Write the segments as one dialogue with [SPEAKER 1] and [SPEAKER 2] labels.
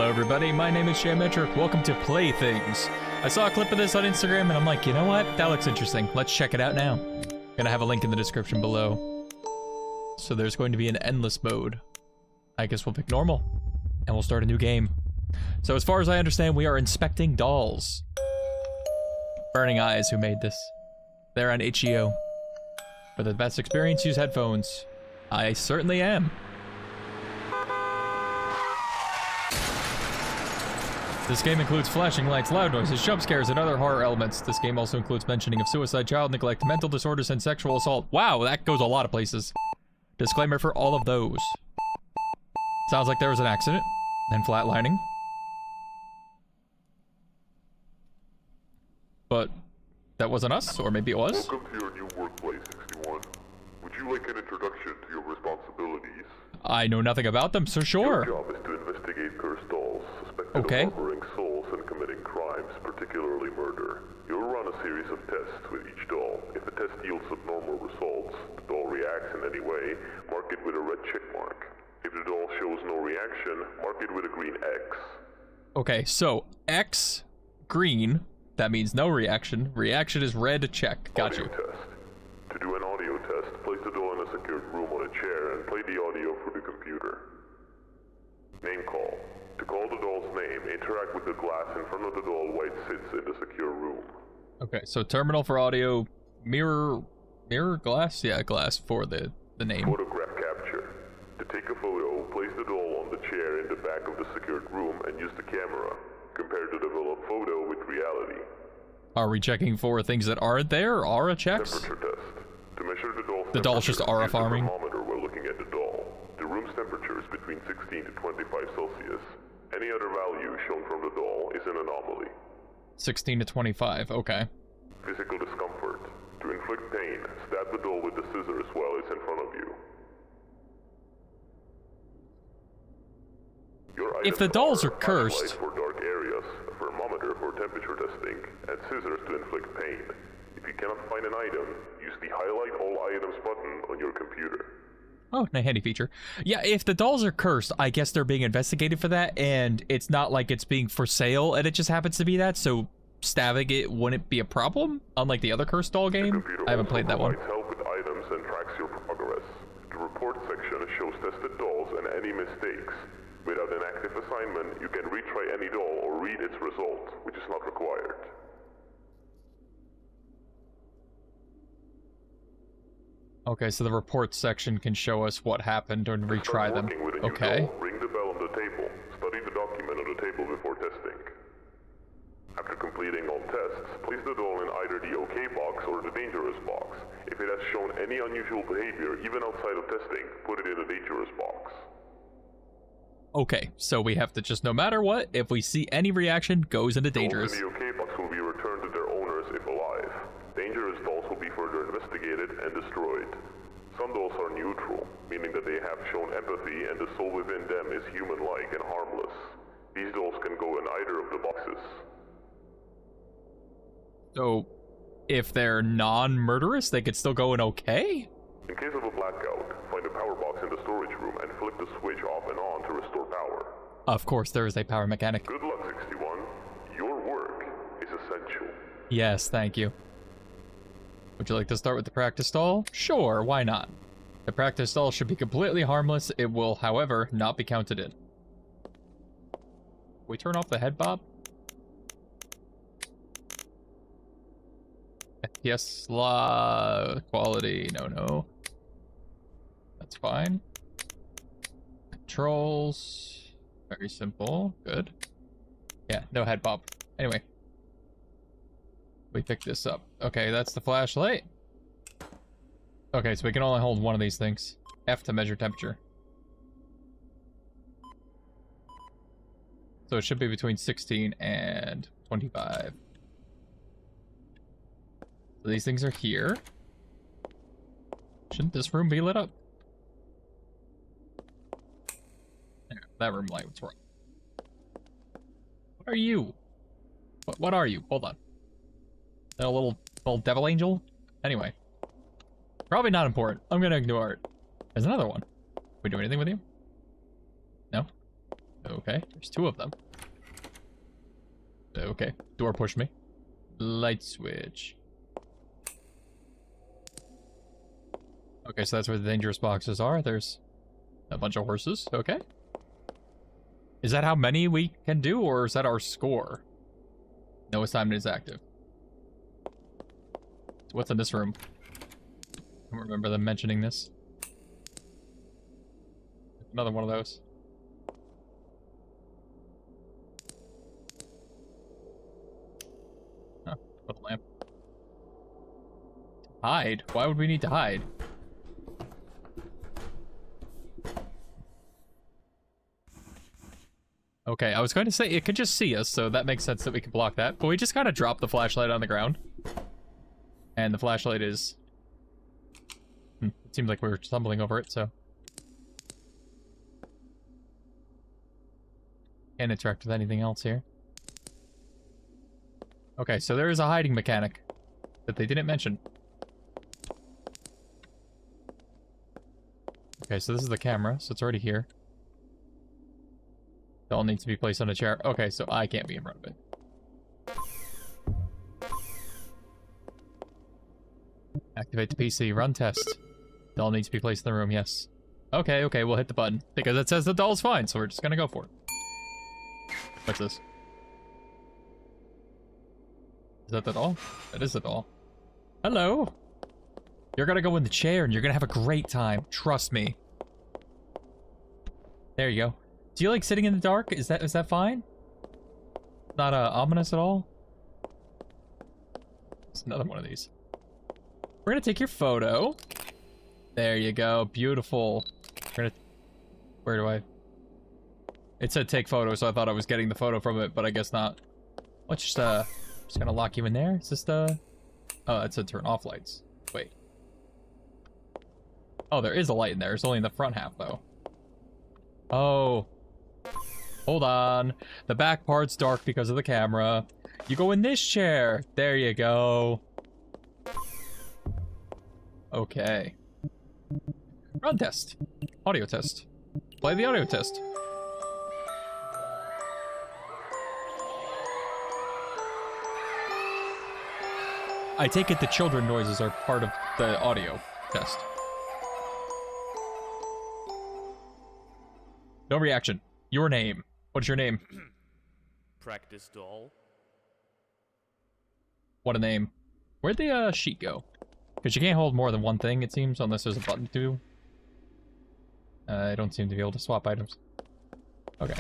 [SPEAKER 1] Hello everybody, my name is Jayometric. Welcome to Playthings. I saw a clip of this on Instagram and I'm like, you know what? That looks interesting. Let's check it out now. Gonna have a link in the description below. So there's going to be an endless mode. I guess we'll pick normal and we'll start a new game. So as far as I understand, we are inspecting dolls. Burning Eyes who made this. They're on Itchio. For the best experience, use headphones. I certainly am. This game includes flashing lights, loud noises, jump scares, and other horror elements. This game also includes mentioning of suicide, child neglect, mental disorders, and sexual assault. Wow, that goes a lot of places. Disclaimer for all of those. Sounds like there was an accident, and flatlining. But that wasn't us, or maybe it was.
[SPEAKER 2] Welcome to your new workplace, 61. Would you like an introduction to your responsibilities?
[SPEAKER 1] I know nothing about them, so sure.
[SPEAKER 2] Your job is to investigate cursed dolls, suspected
[SPEAKER 1] Okay.
[SPEAKER 2] of harboring souls and committing crimes, particularly murder. You'll run a series of tests with each doll. If the test yields abnormal results, the doll reacts in any way, mark it with a red check mark. If the doll shows no reaction, mark it with a green X.
[SPEAKER 1] Okay, so X, green, that means no reaction. Reaction is red, check. Got
[SPEAKER 2] Audio
[SPEAKER 1] you.
[SPEAKER 2] test. To do an audio test, place the doll in a secured room on a chair and play the audio through the computer. Name call. To call the doll's name, interact with the glass in front of the doll while it sits in the secure room.
[SPEAKER 1] Okay, so terminal for audio, mirror glass? Yeah, glass for the name.
[SPEAKER 2] Photograph capture. To take a photo, place the doll on the chair in the back of the secured room and use the camera. Compare the developed photo with reality.
[SPEAKER 1] Are we checking for things that aren't there? Aura checks?
[SPEAKER 2] Temperature test. To measure the doll's
[SPEAKER 1] The doll's just aura
[SPEAKER 2] use the
[SPEAKER 1] farming?
[SPEAKER 2] thermometer while looking at the doll. The room's temperature is between 16 to 25 Celsius. Any other value shown from the doll is an anomaly.
[SPEAKER 1] 16 to 25, okay.
[SPEAKER 2] Physical discomfort. To inflict pain, stab the doll with the scissors while it's in front of you. Your
[SPEAKER 1] If the
[SPEAKER 2] items
[SPEAKER 1] dolls
[SPEAKER 2] are
[SPEAKER 1] are cursed-
[SPEAKER 2] a flashlight for dark areas, a thermometer for temperature testing, and scissors to inflict pain. If you cannot find an item, use the highlight all items button on your computer.
[SPEAKER 1] Oh, a handy feature. Yeah, if the dolls are cursed, I guess they're being investigated for that, and it's not like it's being for sale, and it just happens to be that, so stabbing it wouldn't be a problem, unlike the other cursed doll game. I haven't played that one.
[SPEAKER 2] Provides help with items and tracks your progress. The report section shows tested dolls and any mistakes. Without an active assignment, you can retry any doll or read its result, which is not required.
[SPEAKER 1] Okay, so the report section can show us what happened and retry them.
[SPEAKER 2] Working with a new
[SPEAKER 1] Okay.
[SPEAKER 2] doll, ring the bell on the table. Study the document on the table before testing. After completing all tests, place the doll in either the OK box or the dangerous box. If it has shown any unusual behavior, even outside of testing, put it in the dangerous box.
[SPEAKER 1] Okay, so we have to just, no matter what, if we see any reaction, goes into dangerous.
[SPEAKER 2] Dolls in the OK box will be returned to their owners if alive. Dangerous dolls will be further investigated and destroyed. Some dolls are neutral, meaning that they have shown empathy and the soul within them is human-like and harmless. These dolls can go in either of the boxes.
[SPEAKER 1] So, if they're non-murderous, they could still go in okay?
[SPEAKER 2] In case of a blackout, find a power box in the storage room and flick the switch off and on to restore power.
[SPEAKER 1] Of course, there is a power mechanic.
[SPEAKER 2] Good luck, 61. Your work is essential.
[SPEAKER 1] Yes, thank you. Would you like to start with the practice doll? Sure, why not? The practice doll should be completely harmless. It will, however, not be counted in. We turn off the head bob? FPS quality, no. That's fine. Controls, very simple, good. Yeah, no head bob. Anyway. We pick this up. Okay, that's the flashlight. Okay, so we can only hold one of these things. F to measure temperature. So it should be between 16 and 25. So these things are here. Shouldn't this room be lit up? There, that room light was wrong. What are you? What are you? Hold on. A little devil angel? Anyway. Probably not important. I'm gonna ignore it. There's another one. We do anything with you? No? Okay, there's 2 of them. Okay, door pushed me. Light switch. Okay, so that's where the dangerous boxes are. There's a bunch of horses. Okay. Is that how many we can do, or is that our score? No assignment is active. So what's in this room? I don't remember them mentioning this. Another one of those. Oh, little lamp. Hide? Why would we need to hide? Okay, I was going to say it could just see us, so that makes sense that we can block that. But we just kind of dropped the flashlight on the ground. And the flashlight is... it seems like we were stumbling over it, so... Can't interact with anything else here. Okay, so there is a hiding mechanic that they didn't mention. Okay, so this is the camera, so it's already here. It all needs to be placed on a chair. Okay, so I can't be in front of it. Activate the PC. Run test. Doll needs to be placed in the room, yes. Okay, okay, we'll hit the button. Because it says the doll's fine, so we're just gonna go for it. What's this? Is that the doll? That is the doll. Hello! You're gonna go in the chair and you're gonna have a great time. Trust me. There you go. Do you like sitting in the dark? Is that fine? Not ominous at all? It's another one of these. We're gonna take your photo. There you go. Beautiful. We're gonna... Where do I... It said take photo, so I thought I was getting the photo from it, but I guess not. Let's just gonna lock you in there. Is this the... Oh, it said turn off lights. Wait. Oh, there is a light in there. It's only in the front half, though. Oh. Hold on. The back part's dark because of the camera. You go in this chair. There you go. Okay. Run test. Audio test. Play the audio test. I take it the children noises are part of the audio test. No reaction. Your name. What's your name?
[SPEAKER 3] Practice doll.
[SPEAKER 1] What a name. Where'd the sheet go? Because you can't hold more than one thing, it seems, unless there's a button to. I don't seem to be able to swap items. Okay.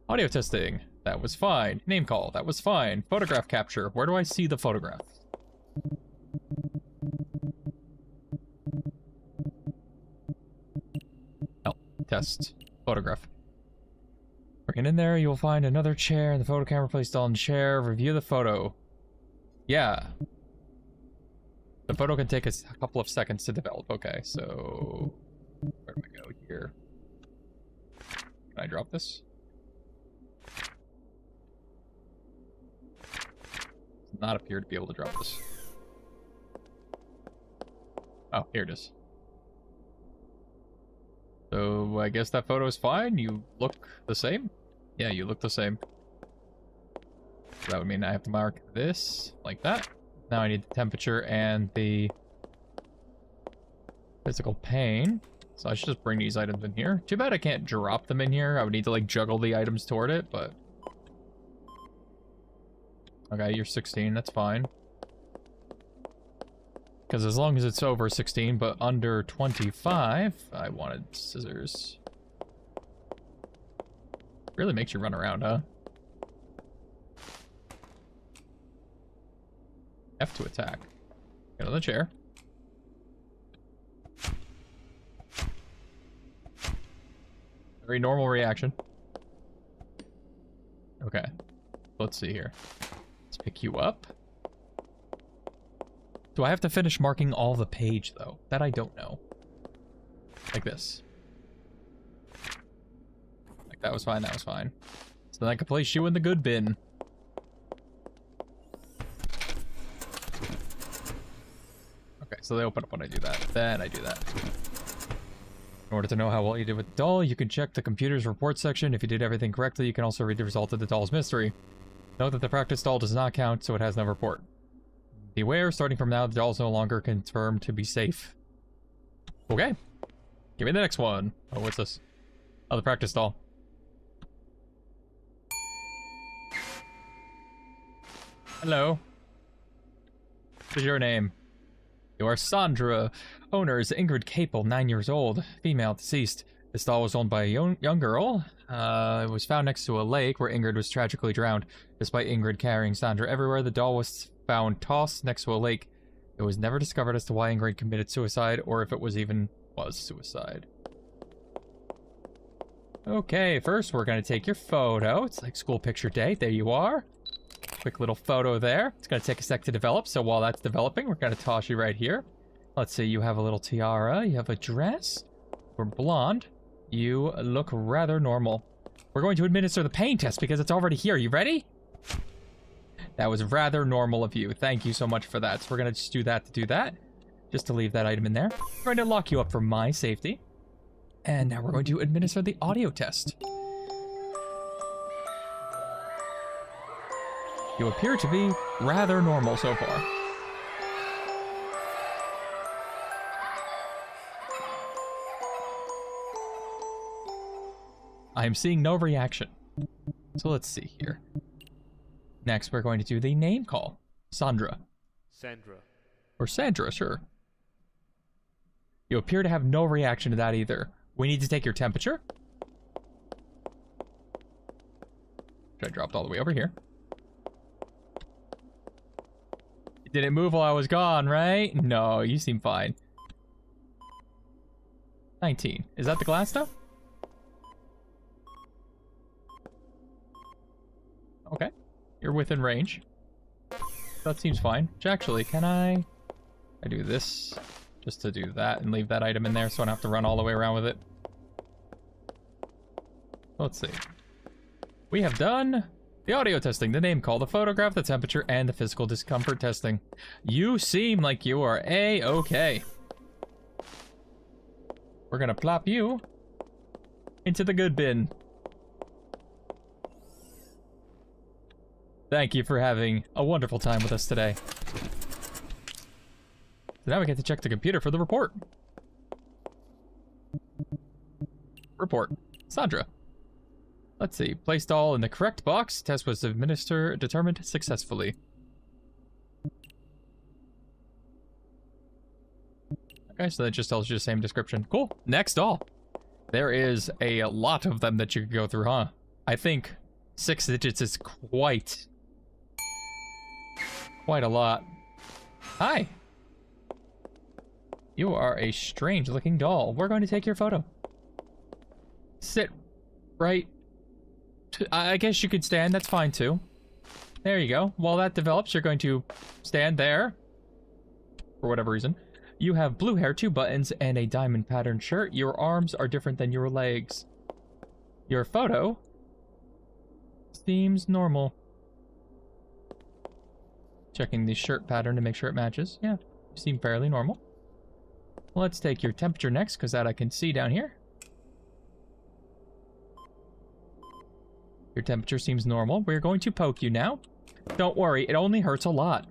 [SPEAKER 1] Audio testing. That was fine. Name call. That was fine. Photograph capture. Where do I see the photograph? Oh, test. Photograph. Bring it in there, you'll find another chair and the photo camera placed on the chair. Review the photo. Yeah. The photo can take a couple of seconds to develop. Okay, so... Where do I go here? Can I drop this? Does not appear to be able to drop this. Oh, here it is. So, I guess that photo is fine. You look the same? Yeah, you look the same. So that would mean I have to mark this, like that. Now I need the temperature and the physical pain. So I should just bring these items in here. Too bad I can't drop them in here. I would need to, like, juggle the items toward it, but... Okay, you're 16, that's fine. Because as long as it's over 16, but under 25, I wanted scissors. Really makes you run around, huh? F to attack. Get on the chair. Very normal reaction. Okay. Let's see here. Let's pick you up. Do I have to finish marking all the page, though? That I don't know. Like this. Like, that was fine, that was fine. So then I can place you in the good bin. Okay, so they open up when I do that. Then I do that. In order to know how well you did with the doll, you can check the computer's report section. If you did everything correctly, you can also read the result of the doll's mystery. Note that the practice doll does not count, so it has no report. Beware, starting from now, the doll is no longer confirmed to be safe. Okay. Give me the next one. Oh, what's this? Oh, the practice doll. Hello. What is your name? You are Sandra. Owner is Ingrid Capel, 9 years old. Female, deceased. This doll was owned by a young girl. It was found next to a lake where Ingrid was tragically drowned. Despite Ingrid carrying Sandra everywhere, the doll was found tossed next to a lake. It was never discovered as to why Ingrid committed suicide or if it was suicide. Okay, first we're going to take your photo. It's like school picture day. There you are. Quick little photo there. It's going to take a sec to develop, so while that's developing, we're going to toss you right here. Let's see, you have a little tiara, you have a dress. You're blonde. You look rather normal. We're going to administer the pain test because it's already here. You ready? That was rather normal of you. Thank you so much for that. So we're going to just do that, just to leave that item in there. We're going to lock you up for my safety. And now we're going to administer the audio test. You appear to be rather normal so far. I am seeing no reaction. So let's see here. Next, we're going to do the name call. Sandra.
[SPEAKER 3] Sandra.
[SPEAKER 1] Or Sandra, sure. You appear to have no reaction to that either. We need to take your temperature. Which I dropped all the way over here. It didn't move while I was gone, right? No, you seem fine. 19. Is that the glass stuff? Okay. You're within range. That seems fine. Which actually, can I do this just to do that and leave that item in there so I don't have to run all the way around with it. Let's see. We have done the audio testing, the name call, the photograph, the temperature, and the physical discomfort testing. You seem like you are A-okay. We're gonna plop you into the good bin. Thank you for having a wonderful time with us today. So now we get to check the computer for the report. Report. Sandra. Let's see. Placed all in the correct box. Test was determined successfully. Okay, so that just tells you the same description. Cool. Next all. There is a lot of them that you could go through, huh? I think 6 digits is quite a lot. Hi. You are a strange looking doll. We're going to take your photo. Sit right. I guess you could stand. That's fine too. There you go. While that develops, you're going to stand there. For whatever reason. You have blue hair, 2 buttons, and a diamond pattern shirt. Your arms are different than your legs. Your photo seems normal. Checking the shirt pattern to make sure it matches. Yeah, you seem fairly normal. Let's take your temperature next, because that I can see down here. Your temperature seems normal. We're going to poke you now. Don't worry, it only hurts a lot.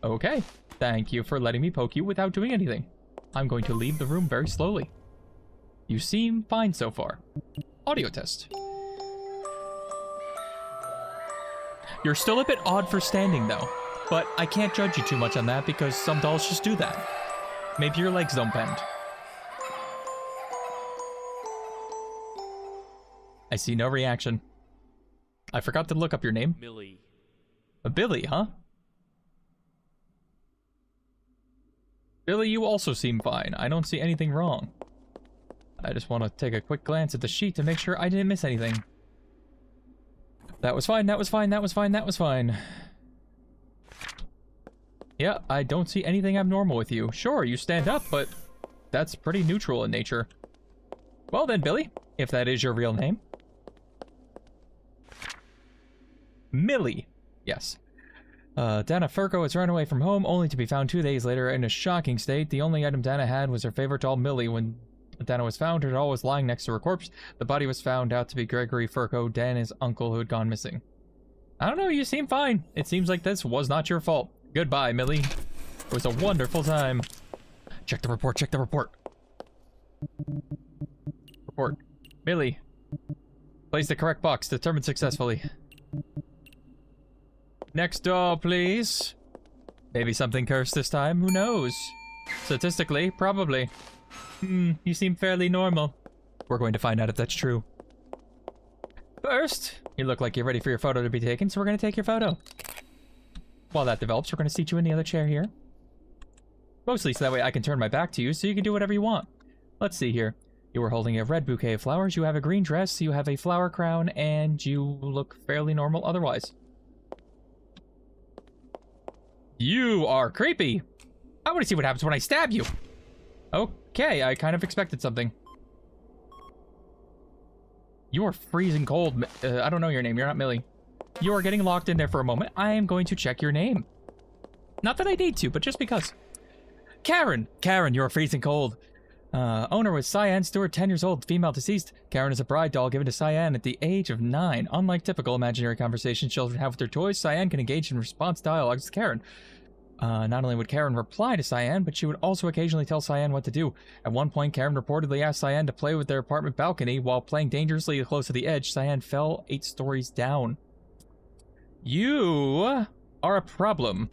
[SPEAKER 1] Okay, thank you for letting me poke you without doing anything. I'm going to leave the room very slowly. You seem fine so far. Audio test. You're still a bit odd for standing though, but I can't judge you too much on that because some dolls just do that. Maybe your legs don't bend. I see no reaction. I forgot to look up your name.
[SPEAKER 3] Millie.
[SPEAKER 1] Billy, huh? Billy, you also seem fine. I don't see anything wrong. I just want to take a quick glance at the sheet to make sure I didn't miss anything. That was fine, that was fine, that was fine, that was fine. Yeah, I don't see anything abnormal with you. Sure, you stand up, but that's pretty neutral in nature. Well then, Billy, if that is your real name. Millie. Yes. Dana Furco has run away from home only to be found 2 days later in a shocking state. The only item Dana had was her favorite doll, Millie. When Dana was found, her doll was lying next to her corpse. The body was found out to be Gregory Furco, Dana's uncle who had gone missing. I don't know, you seem fine. It seems like this was not your fault. Goodbye, Millie. It was a wonderful time. Check the report, check the report. Report. Millie. Place the correct box, determined successfully. Next doll, please. Maybe something cursed this time, who knows? Statistically, probably. You seem fairly normal. We're going to find out if that's true. First, you look like you're ready for your photo to be taken, so we're going to take your photo. While that develops, we're going to seat you in the other chair here. Mostly so that way I can turn my back to you, so you can do whatever you want. Let's see here. You were holding a red bouquet of flowers, you have a green dress, you have a flower crown, and you look fairly normal otherwise. You are creepy! I want to see what happens when I stab you! Okay, I kind of expected something. You are freezing cold. I don't know your name. You're not Millie. You are getting locked in there for a moment. I am going to check your name. Not that I need to, but just because. Karen! Karen, you're freezing cold. Owner was Cyan Stewart, 10 years old, female deceased. Karen is a bride doll given to Cyan at the age of 9. Unlike typical imaginary conversations children have with their toys, Cyan can engage in response dialogues with Karen. Not only would Karen reply to Cyan, but she would also occasionally tell Cyan what to do. At one point, Karen reportedly asked Cyan to play with their apartment balcony. While playing dangerously close to the edge, Cyan fell 8 stories down. You are a problem.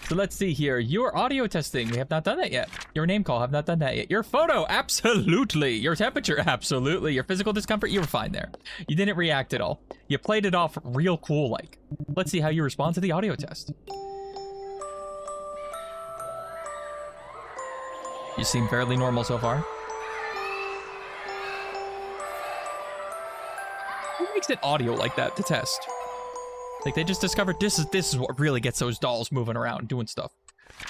[SPEAKER 1] So let's see here. Your audio testing, we have not done that yet. Your name call, have not done that yet. Your photo, absolutely. Your temperature, absolutely. Your physical discomfort, you were fine there. You didn't react at all. You played it off real cool-like. Let's see how you respond to the audio test. You seem fairly normal so far. Who makes it audio like that to test? Like they just discovered this is what really gets those dolls moving around doing stuff.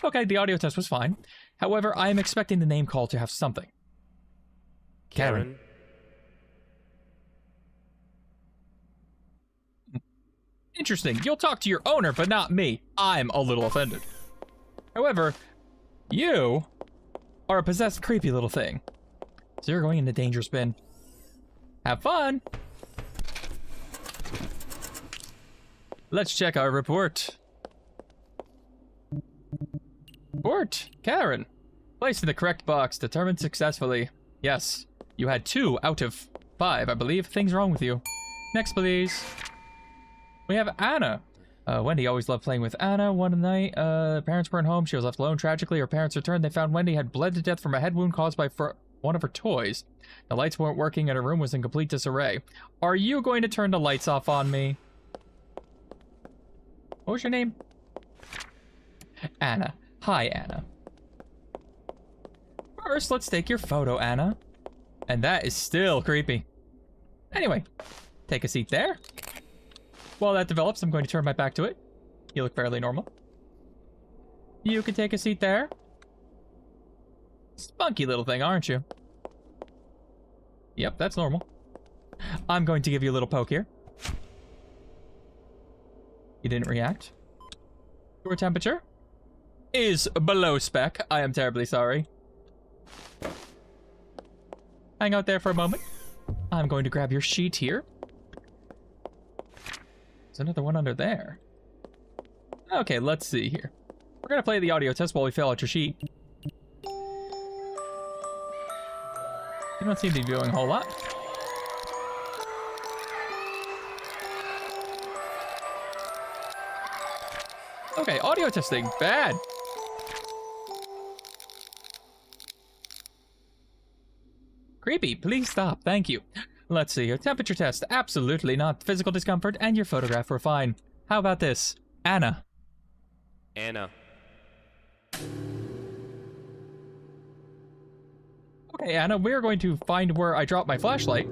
[SPEAKER 1] Okay, the audio test was fine. However, I am expecting the name call to have something. Karen. Interesting. You'll talk to your owner, but not me. I'm a little offended. However, you are a possessed, creepy little thing. So you're going into dangerous bin. Have fun! Let's check our report. Report, Karen. Placed in the correct box, determined successfully. Yes, you had 2 out of 5, I believe. Things wrong with you. Next, please. We have Anna. Wendy always loved playing with Anna. One night, parents weren't home. She was left alone. Tragically, her parents returned. They found Wendy had bled to death from a head wound caused by one of her toys. The lights weren't working and her room was in complete disarray. Are you going to turn the lights off on me? What was your name? Anna. Hi, Anna. First, let's take your photo, Anna. And that is still creepy. Anyway, take a seat there. While that develops, I'm going to turn my back to it. You look fairly normal. You can take a seat there. Spunky little thing, aren't you? Yep, that's normal. I'm going to give you a little poke here. You didn't react. Your temperature is below spec. I am terribly sorry. Hang out there for a moment. I'm going to grab your sheet here. There's another one under there. Okay, let's see here. We're gonna play the audio test while we fill out your sheet. You don't seem to be doing a whole lot. Okay, audio testing. Bad. Creepy. Please stop. Thank you. Let's see. Your temperature test. Absolutely not. Physical discomfort and your photograph were fine. How about this? Anna.
[SPEAKER 3] Anna.
[SPEAKER 1] Okay, Anna, we're going to find where I dropped my flashlight.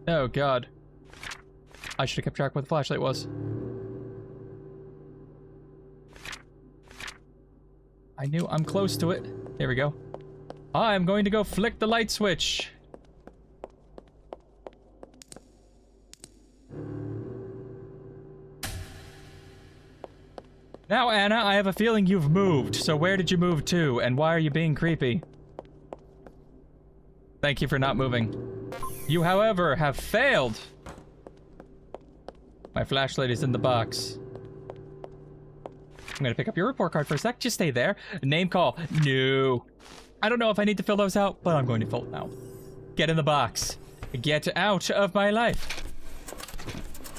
[SPEAKER 1] Oh, God. I should have kept track of what the flashlight was. I knew I'm close to it. There we go. I'm going to go flick the light switch. Now, Anna, I have a feeling you've moved. So where did you move to, and why are you being creepy? Thank you for not moving. You, however, have failed. My flashlight is in the box. I'm gonna pick up your report card for a sec. Just stay there. Name call. No. I don't know if I need to fill those out, but I'm going to fill it out. Get in the box. Get out of my life.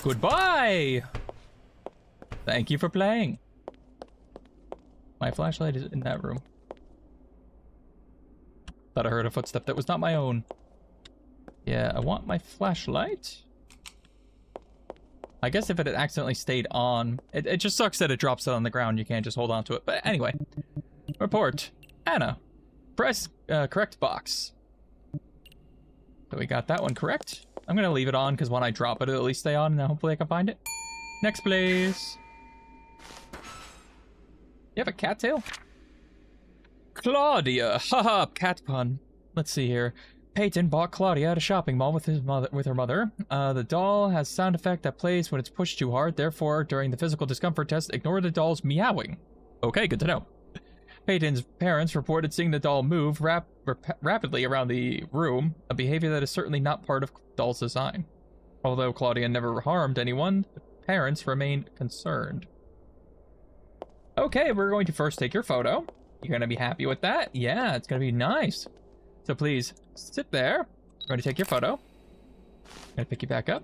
[SPEAKER 1] Goodbye. Thank you for playing. My flashlight is in that room. Thought I heard a footstep that was not my own. Yeah, I want my flashlight. I guess if it had accidentally stayed on, it just sucks that it drops it on the ground. You can't just hold on to it. But anyway, report. Anna, press correct box. So we got that one correct. I'm going to leave it on because when I drop it, it'll at least stay on and hopefully I can find it. Next, please. You have a cattail? Claudia. Haha, cat pun. Let's see here. Peyton bought Claudia at a shopping mall with her mother. The doll has sound effect that plays when it's pushed too hard. Therefore, during the physical discomfort test, ignore the doll's meowing. Okay, good to know. Peyton's parents reported seeing the doll move rapidly around the room, a behavior that is certainly not part of doll's design. Although Claudia never harmed anyone, the parents remain concerned. Okay, we're going to first take your photo. You're going to be happy with that? Yeah, it's going to be nice. So please, sit there. I'm going to take your photo. I'm going to pick you back up.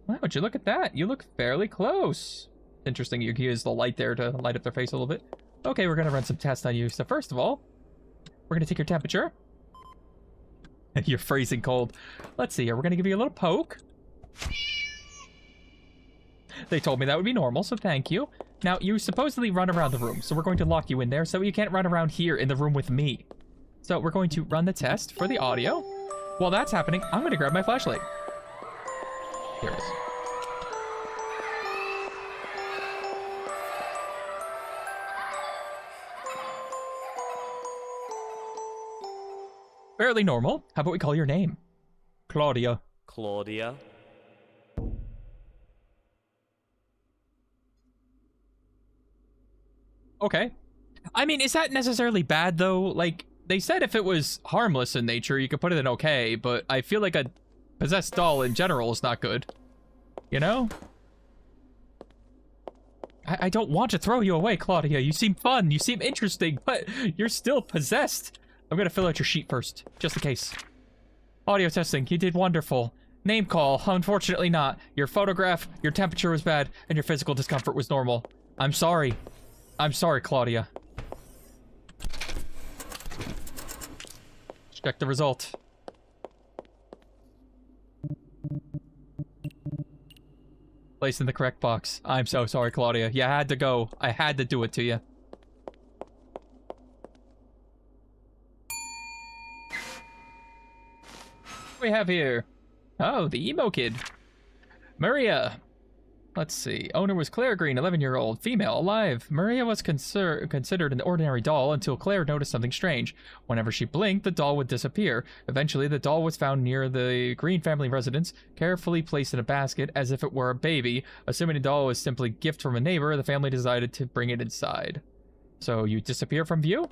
[SPEAKER 1] Wow, would you look at that? You look fairly close. Interesting, you can use the light there to light up their face a little bit. Okay, we're going to run some tests on you. So first of all, we're going to take your temperature. You're freezing cold. Let's see here. We're going to give you a little poke. They told me that would be normal, so thank you. Now, you supposedly run around the room, so we're going to lock you in there so you can't run around here in the room with me. So we're going to run the test for the audio. While that's happening, I'm going to grab my flashlight. Here it is. Fairly normal. How about we call your name? Claudia.
[SPEAKER 3] Claudia.
[SPEAKER 1] Okay. I mean, is that necessarily bad, though? Like, they said if it was harmless in nature, you could put it in okay, but I feel like a possessed doll in general is not good. You know? I don't want to throw you away, Claudia. You seem fun, you seem interesting, but you're still possessed. I'm gonna fill out your sheet first, just in case. Audio testing, you did wonderful. Name call, unfortunately not. Your photograph, your temperature was bad, and your physical discomfort was normal. I'm sorry. I'm sorry, Claudia. Check the result. Placed in the correct box. I'm so sorry, Claudia. You had to go. I had to do it to you. What do we have here? Oh, the emo kid. Maria. Let's see. Owner was Claire Green, 11-year-old, female, alive. Maria was considered an ordinary doll until Claire noticed something strange. Whenever she blinked, the doll would disappear. Eventually, the doll was found near the Green family residence, carefully placed in a basket as if it were a baby. Assuming the doll was simply a gift from a neighbor, the family decided to bring it inside. So you disappear from view?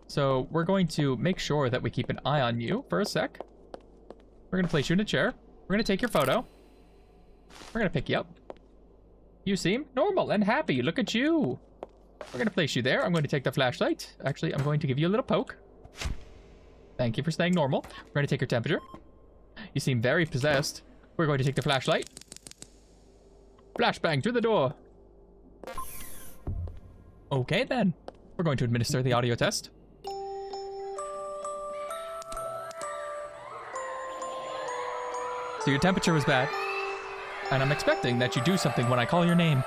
[SPEAKER 1] So we're going to make sure that we keep an eye on you for a sec. We're going to place you in a chair. We're going to take your photo. We're going to pick you up. You seem normal and happy. Look at you. We're going to place you there. I'm going to take the flashlight. Actually, I'm going to give you a little poke. Thank you for staying normal. We're going to take your temperature. You seem very possessed. We're going to take the flashlight. Flashbang through the door. Okay, then. We're going to administer the audio test. So your temperature was bad. And I'm expecting that you do something when I call your name.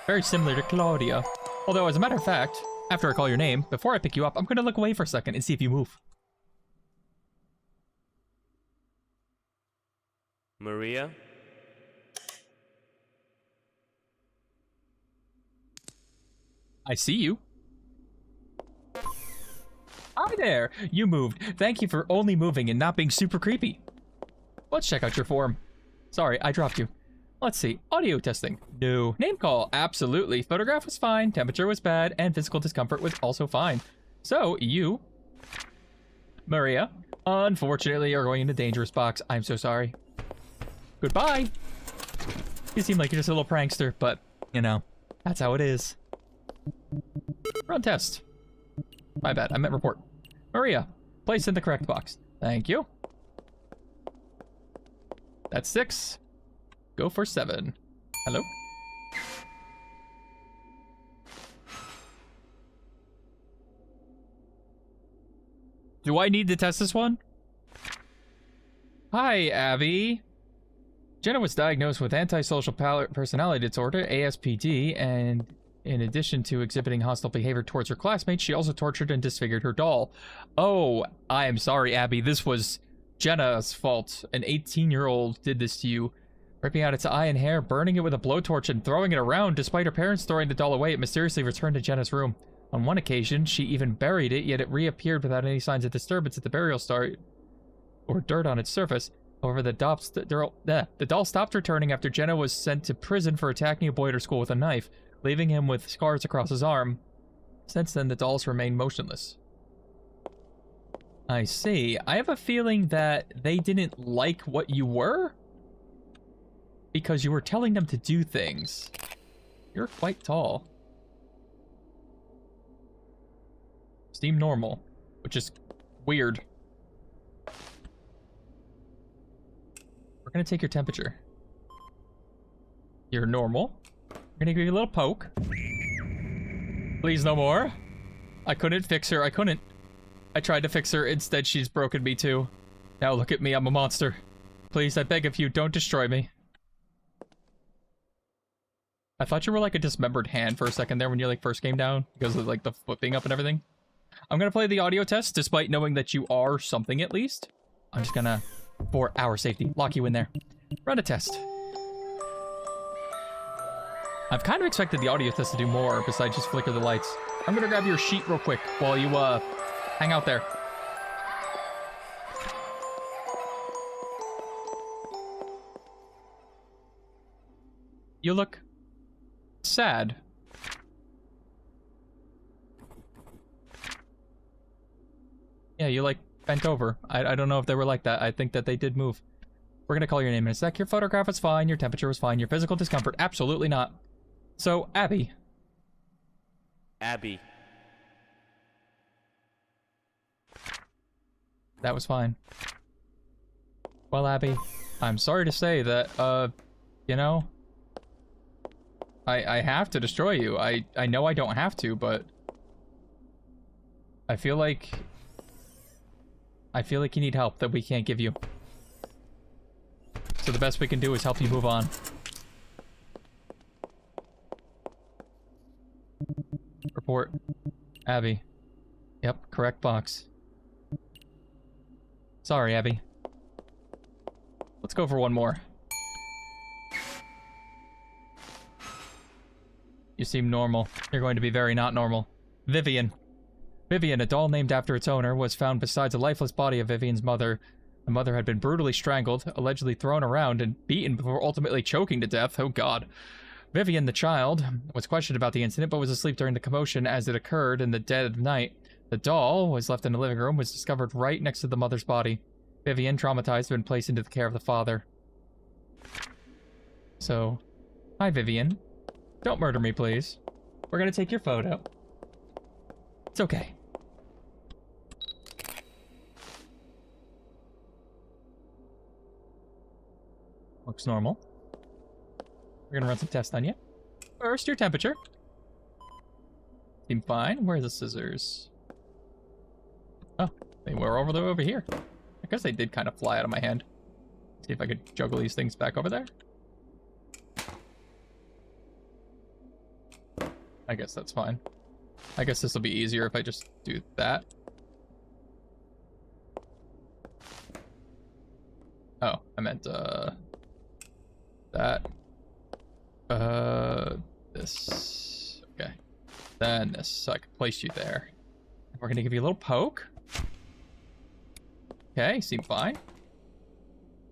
[SPEAKER 1] Very similar to Claudia. Although, as a matter of fact, after I call your name, before I pick you up, I'm going to look away for a second and see if you move.
[SPEAKER 3] Maria.
[SPEAKER 1] I see you. Hi there! You moved. Thank you for only moving and not being super creepy. Let's check out your form. Sorry, I dropped you. Let's see. Audio testing. No. Name call. Absolutely. Photograph was fine. Temperature was bad. And physical discomfort was also fine. So, you Maria, unfortunately, you're going into dangerous box. I'm so sorry. Goodbye. You seem like you're just a little prankster, but, you know, that's how it is. Run test. My bad, I meant report. Maria, place in the correct box. Thank you. That's 6. Go for 7. Hello? Do I need to test this one? Hi, Abby. Jenna was diagnosed with antisocial personality disorder, ASPD, and in addition to exhibiting hostile behavior towards her classmates, she also tortured and disfigured her doll. Oh, I am sorry, Abby. This was Jenna's fault. An 18-year-old did this to you, ripping out its eye and hair, burning it with a blowtorch, and throwing it around. Despite her parents throwing the doll away, it mysteriously returned to Jenna's room. On one occasion, she even buried it, yet it reappeared without any signs of disturbance at the burial site or dirt on its surface. However, the doll stopped returning after Jenna was sent to prison for attacking a boy at her school with a knife, leaving him with scars across his arm. Since then, the dolls remain motionless. I see. I have a feeling that they didn't like what you were, because you were telling them to do things. You're quite tall. Steam normal, which is weird. We're gonna take your temperature. You're normal. We're gonna give you a little poke. Please, no more. I couldn't fix her. I couldn't. I tried to fix her. Instead, she's broken me too. Now look at me. I'm a monster. Please, I beg of you, don't destroy me. I thought you were like a dismembered hand for a second there when you like first came down because of like the flipping up and everything. I'm gonna play the audio test despite knowing that you are something at least. I'm just gonna, for our safety, lock you in there. Run a test. I've kind of expected the audio test to do more besides just flicker the lights. I'm gonna grab your sheet real quick while you hang out there. You look sad. Yeah, you like bent over. I don't know if they were like that. I think that they did move. We're gonna call your name in a sec. Your photograph was fine. Your temperature was fine. Your physical discomfort, absolutely not. So, Abby.
[SPEAKER 3] Abby.
[SPEAKER 1] That was fine. Well, Abby, I'm sorry to say that, you know, I have to destroy you. I know I don't have to, but I feel like you need help that we can't give you. So the best we can do is help you move on. Report. Abby. Yep, correct box. Sorry, Abby. Let's go for one more. You seem normal. You're going to be very not normal. Vivian. Vivian, a doll named after its owner, was found beside the lifeless body of Vivian's mother. The mother had been brutally strangled, allegedly thrown around, and beaten before ultimately choking to death. Oh god. Vivian, the child, was questioned about the incident, but was asleep during the commotion as it occurred in the dead of night. The doll was left in the living room, was discovered right next to the mother's body. Vivian, traumatized, had been placed into the care of the father. So, hi Vivian. Don't murder me, please. We're gonna take your photo. It's okay. Looks normal. We're gonna run some tests on you. First, your temperature. Seem fine. Where are the scissors? Oh, they were over here. I guess they did kind of fly out of my hand. See if I could juggle these things back over there. I guess that's fine. I guess this will be easier if I just do that. Oh, I meant, that. This. Okay. Then this, so I can place you there. We're gonna give you a little poke. Okay, seem fine.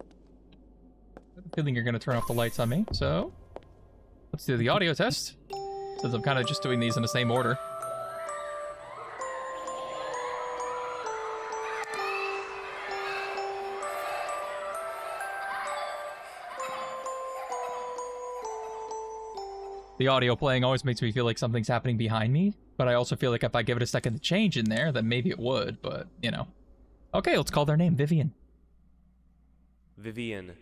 [SPEAKER 1] I have a feeling you're gonna turn off the lights on me, so let's do the audio test. Since I'm kind of just doing these in the same order. The audio playing always makes me feel like something's happening behind me, but I also feel like if I give it a second to change in there, then maybe it would, but, you know. Okay, let's call their name Vivian.
[SPEAKER 3] Vivian.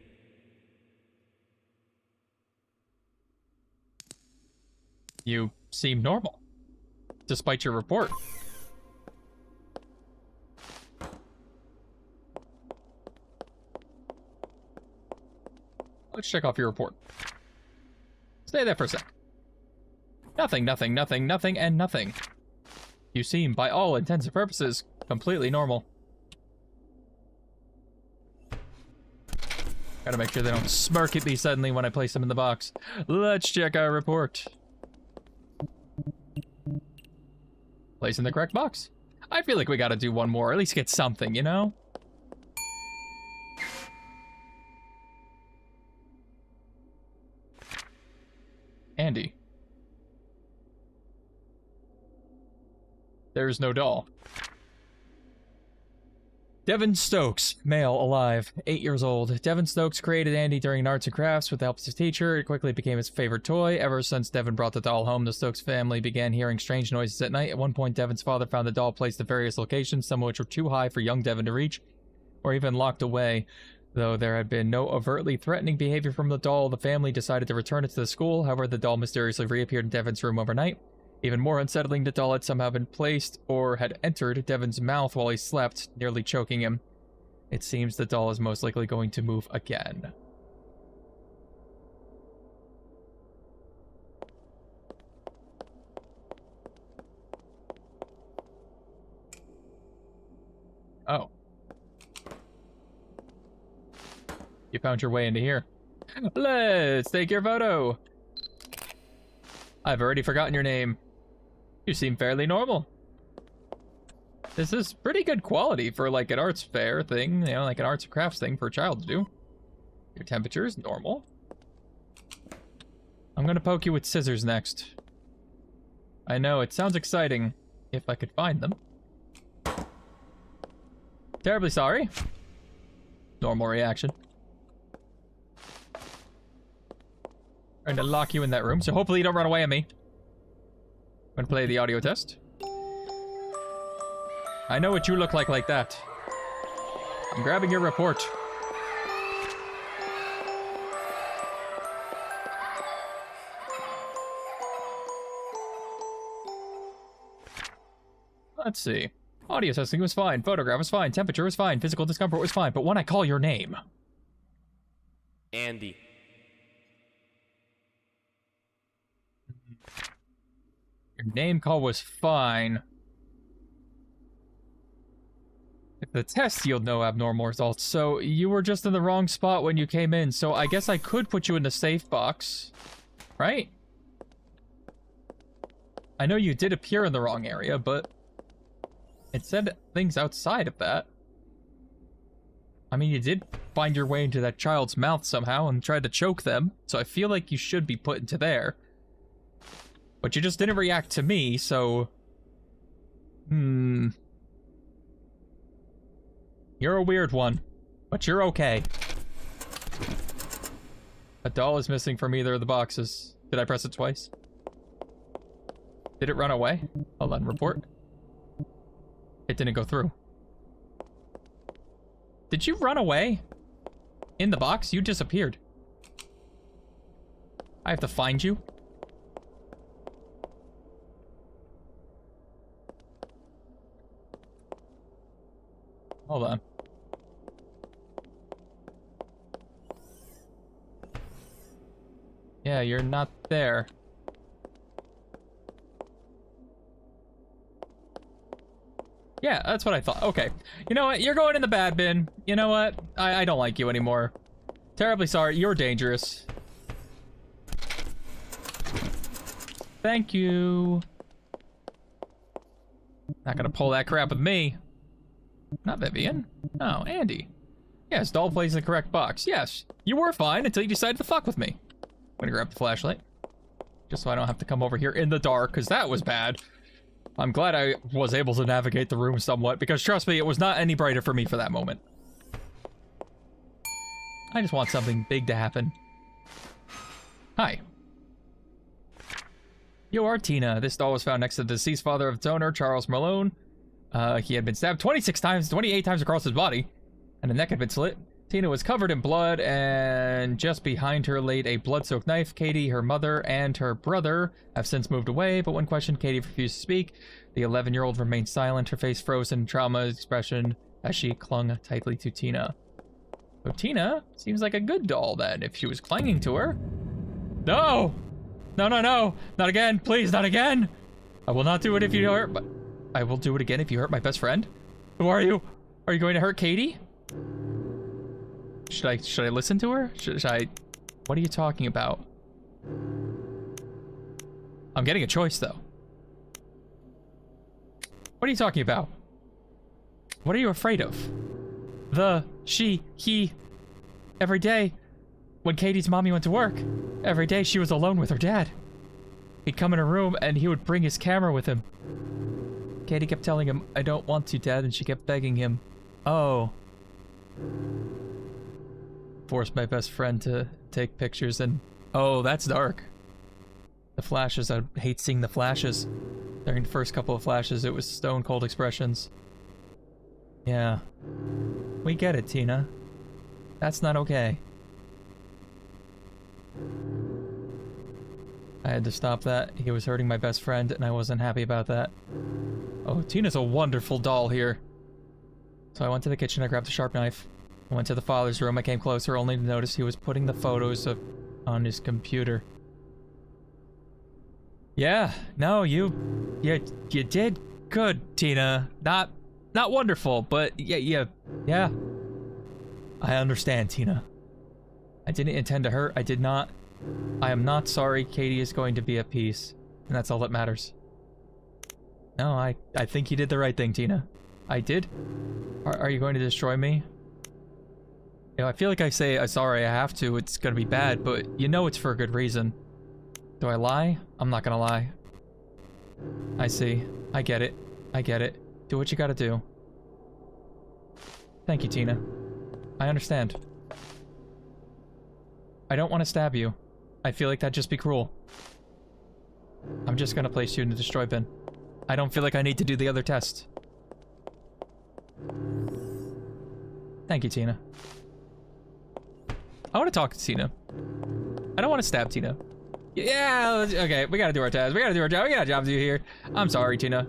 [SPEAKER 1] You seem normal, despite your report. Let's check off your report. Stay there for a sec. Nothing, nothing, nothing, nothing, and nothing. You seem, by all intents and purposes, completely normal. Gotta make sure they don't smirk at me suddenly when I place them in the box. Let's check our report. Place in the correct box. I feel like we gotta do one more, at least get something, you know? Andy. There's no doll. Devin Stokes, male, alive, 8 years old. Devin Stokes created Andy during arts and crafts with the help of his teacher. It quickly became his favorite toy. Ever since Devin brought the doll home, the Stokes family began hearing strange noises at night. At one point, Devin's father found the doll placed at various locations, some of which were too high for young Devin to reach, or even locked away. Though there had been no overtly threatening behavior from the doll, the family decided to return it to the school. However, the doll mysteriously reappeared in Devin's room overnight. Even more unsettling, the doll had somehow been placed or had entered Devin's mouth while he slept, nearly choking him. It seems the doll is most likely going to move again. Oh. You found your way into here. Let's take your photo. I've already forgotten your name. You seem fairly normal. This is pretty good quality for like an arts fair thing, you know, like an arts and crafts thing for a child to do. Your temperature is normal. I'm gonna poke you with scissors next. I know, it sounds exciting, if I could find them. Terribly sorry. Normal reaction. Trying to lock you in that room, so hopefully you don't run away at me. I'm gonna play the audio test. I know what you look like that. I'm grabbing your report. Let's see. Audio testing was fine, photograph was fine, temperature was fine, physical discomfort was fine, but when I call your name...
[SPEAKER 3] Andy.
[SPEAKER 1] Your name call was fine. If the test yield no abnormal results, so you were just in the wrong spot when you came in, so I guess I could put you in the safe box, right? I know you did appear in the wrong area, but it said things outside of that. I mean, you did find your way into that child's mouth somehow and tried to choke them, so I feel like you should be put into there. But you just didn't react to me, so... You're a weird one, but you're okay. A doll is missing from either of the boxes. Did I press it twice? Did it run away? Hold on, report. It didn't go through. Did you run away? In the box? You disappeared. I have to find you? Hold on. Yeah, you're not there. Yeah, that's what I thought. Okay. You know what? You're going in the bad bin. You know what? I don't like you anymore. Terribly sorry. You're dangerous. Thank you. Not gonna pull that crap with me. Not Vivian. No, Andy. Yes, doll plays in the correct box. Yes, you were fine until you decided to fuck with me. I'm gonna grab the flashlight. Just so I don't have to come over here in the dark, because that was bad. I'm glad I was able to navigate the room somewhat, because trust me, it was not any brighter for me for that moment. I just want something big to happen. Hi. You are Tina. This doll was found next to the deceased father of its owner, Charles Malone. He had been stabbed 28 times across his body, and the neck had been slit. Tina was covered in blood, and just behind her laid a blood-soaked knife. Katie, her mother, and her brother have since moved away, but when questioned, Katie refused to speak. The 11-year-old remained silent, her face frozen in trauma expression as she clung tightly to Tina. So Tina seems like a good doll, then, if she was clinging to her. No! No, no, no! Not again! Please, not again! I will not do it if you hurt, but I will do it again if you hurt my best friend. Who are you? Are you going to hurt Katie? Should I listen to her? Should I... What are you talking about? I'm getting a choice, though. What are you talking about? What are you afraid of? He... Every day, when Katie's mommy went to work, every day she was alone with her dad. He'd come in her room, and he would bring his camera with him. Katie kept telling him, I don't want to, Dad, and she kept begging him. Oh. Forced my best friend to take pictures and... Oh, that's dark. The flashes, I hate seeing the flashes. During the first couple of flashes, it was stone cold expressions. Yeah. We get it, Tina. That's not okay. I had to stop that. He was hurting my best friend, and I wasn't happy about that. Oh, Tina's a wonderful doll here. So I went to the kitchen, I grabbed a sharp knife. I went to the father's room, I came closer only to notice he was putting the photos on his computer. Yeah, no, you did good, Tina. Not wonderful, but yeah. I understand, Tina. I didn't intend to hurt, I did not. I am not sorry. Katie is going to be at peace, and that's all that matters. No, I think you did the right thing, Tina. I did? Are you going to destroy me? You know, I feel like I say I'm sorry, I have to, it's gonna be bad, but you know it's for a good reason. Do I lie? I'm not gonna lie. I see. I get it. I get it. Do what you gotta do. Thank you, Tina. I understand. I don't want to stab you. I feel like that'd just be cruel. I'm just gonna place you in the destroy bin. I don't feel like I need to do the other test. Thank you, Tina. I want to talk to Tina. I don't want to stab Tina. Yeah, okay, we gotta do our test. We gotta do our job. We got a job to do here. I'm sorry, Tina.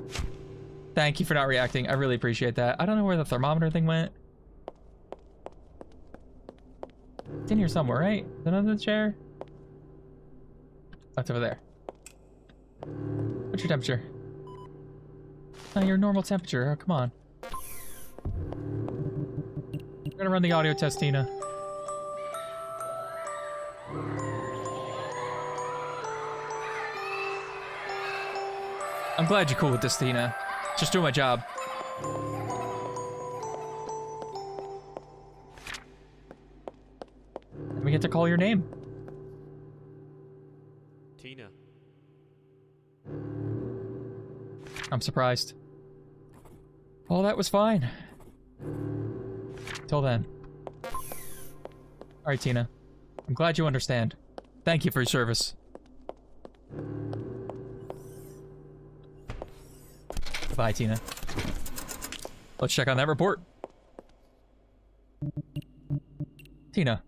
[SPEAKER 1] Thank you for not reacting. I really appreciate that. I don't know where the thermometer thing went. It's in here somewhere, right? Is it under the chair? Oh, it's over there. What's your temperature? Oh, your normal temperature. Oh, come on. We're gonna run the audio test, Tina. I'm glad you're cool with this, Tina. Just doing my job. And we get to call your name.
[SPEAKER 3] Tina.
[SPEAKER 1] I'm surprised. All that was fine. Till then. Alright, Tina. I'm glad you understand. Thank you for your service. Bye, Tina. Let's check on that report. Tina.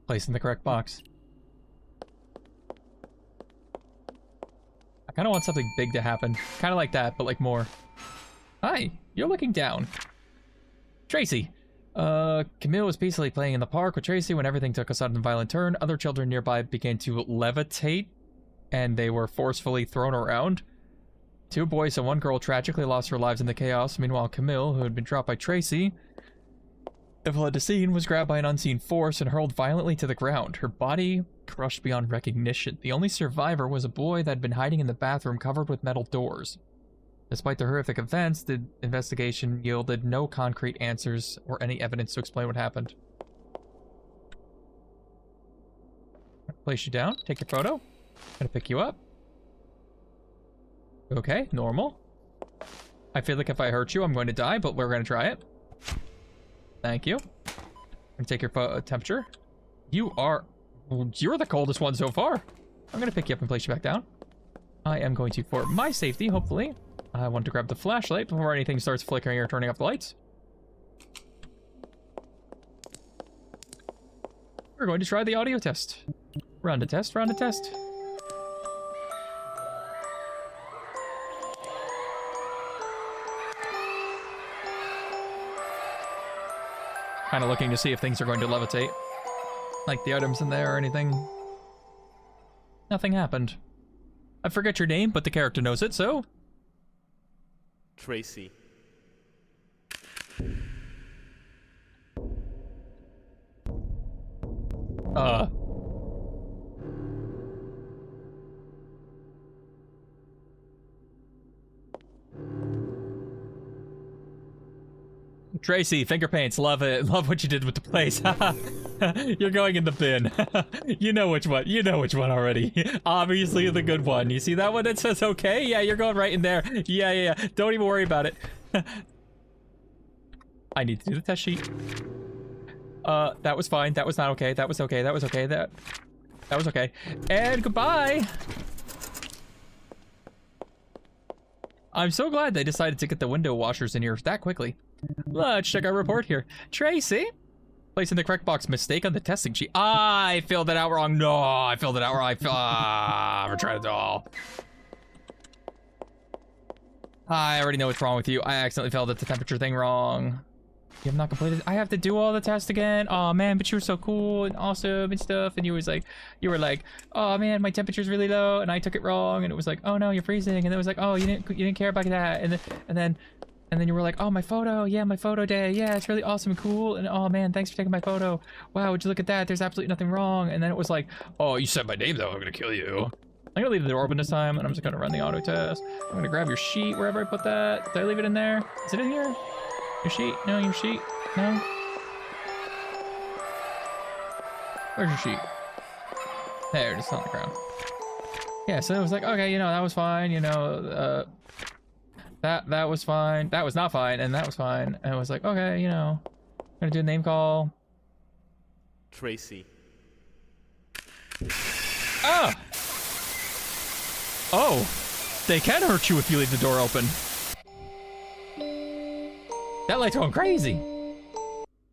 [SPEAKER 1] Placed in the correct box. I kind of want something big to happen. Kind of like that, but like more. Hi, you're looking down. Tracy. Camille was peacefully playing in the park with Tracy when everything took a sudden violent turn. Other children nearby began to levitate, and they were forcefully thrown around. 2 boys and 1 girl tragically lost their lives in the chaos. Meanwhile, Camille, who had been dropped by Tracy, and fled the scene, was grabbed by an unseen force and hurled violently to the ground. Her body crushed beyond recognition. The only survivor was a boy that had been hiding in the bathroom covered with metal doors. Despite the horrific events, the investigation yielded no concrete answers or any evidence to explain what happened. Place you down, take your photo. Gonna pick you up. Okay, normal. I feel like if I hurt you, I'm going to die, but we're going to try it. Thank you. I'm going to take your temperature. You're the coldest one so far. I'm going to pick you up and place you back down. I am going to, for my safety, hopefully, I want to grab the flashlight before anything starts flickering or turning off the lights. We're going to try the audio test. Run the test, run the test. Kind of looking to see if things are going to levitate. Like the items in there or anything. Nothing happened. I forget your name, but the character knows it, so...
[SPEAKER 3] Tracy.
[SPEAKER 1] Tracy, finger paints, love it. Love what you did with the place. You're going in the bin. You know which one. You know which one already. Obviously the good one. You see that one that says okay? Yeah, you're going right in there. Yeah. Don't even worry about it. I need to do the test sheet. That was fine. That was not okay. That was okay. That was okay. That was okay. And goodbye. I'm so glad they decided to get the window washers in here that quickly. Let's check our report here. Tracy, placing the correct box, mistake on the testing sheet. I filled it out wrong. No, I filled it out wrong. I tried it all. I already know what's wrong with you. I accidentally filled out the temperature thing wrong. You have not completed. I have to do all the tests again. Oh man, but you were so cool and awesome and stuff. And you were like, oh man, my temperature's really low, and I took it wrong, and it was like, oh no, you're freezing, and it was like, oh, you didn't care about that, and then you were like, oh, my photo, yeah, my photo day, yeah, it's really awesome and cool, and oh man, thanks for taking my photo. Wow, would you look at that? There's absolutely nothing wrong. And then it was like, oh, you said my name though, I'm gonna kill you. I'm gonna leave the door open this time, and I'm just gonna run the auto test. I'm gonna grab your sheet wherever I put that. Did I leave it in there? Is it in here? Your sheet? No, your sheet? No? Where's your sheet? There, it's on the ground. Yeah, so it was like, okay, you know, that was fine, you know, that was fine, that was not fine, and that was fine. And it was like, okay, you know, I'm gonna do a name call.
[SPEAKER 3] Tracy.
[SPEAKER 1] Ah! Oh! They can hurt you if you leave the door open. That light's going crazy!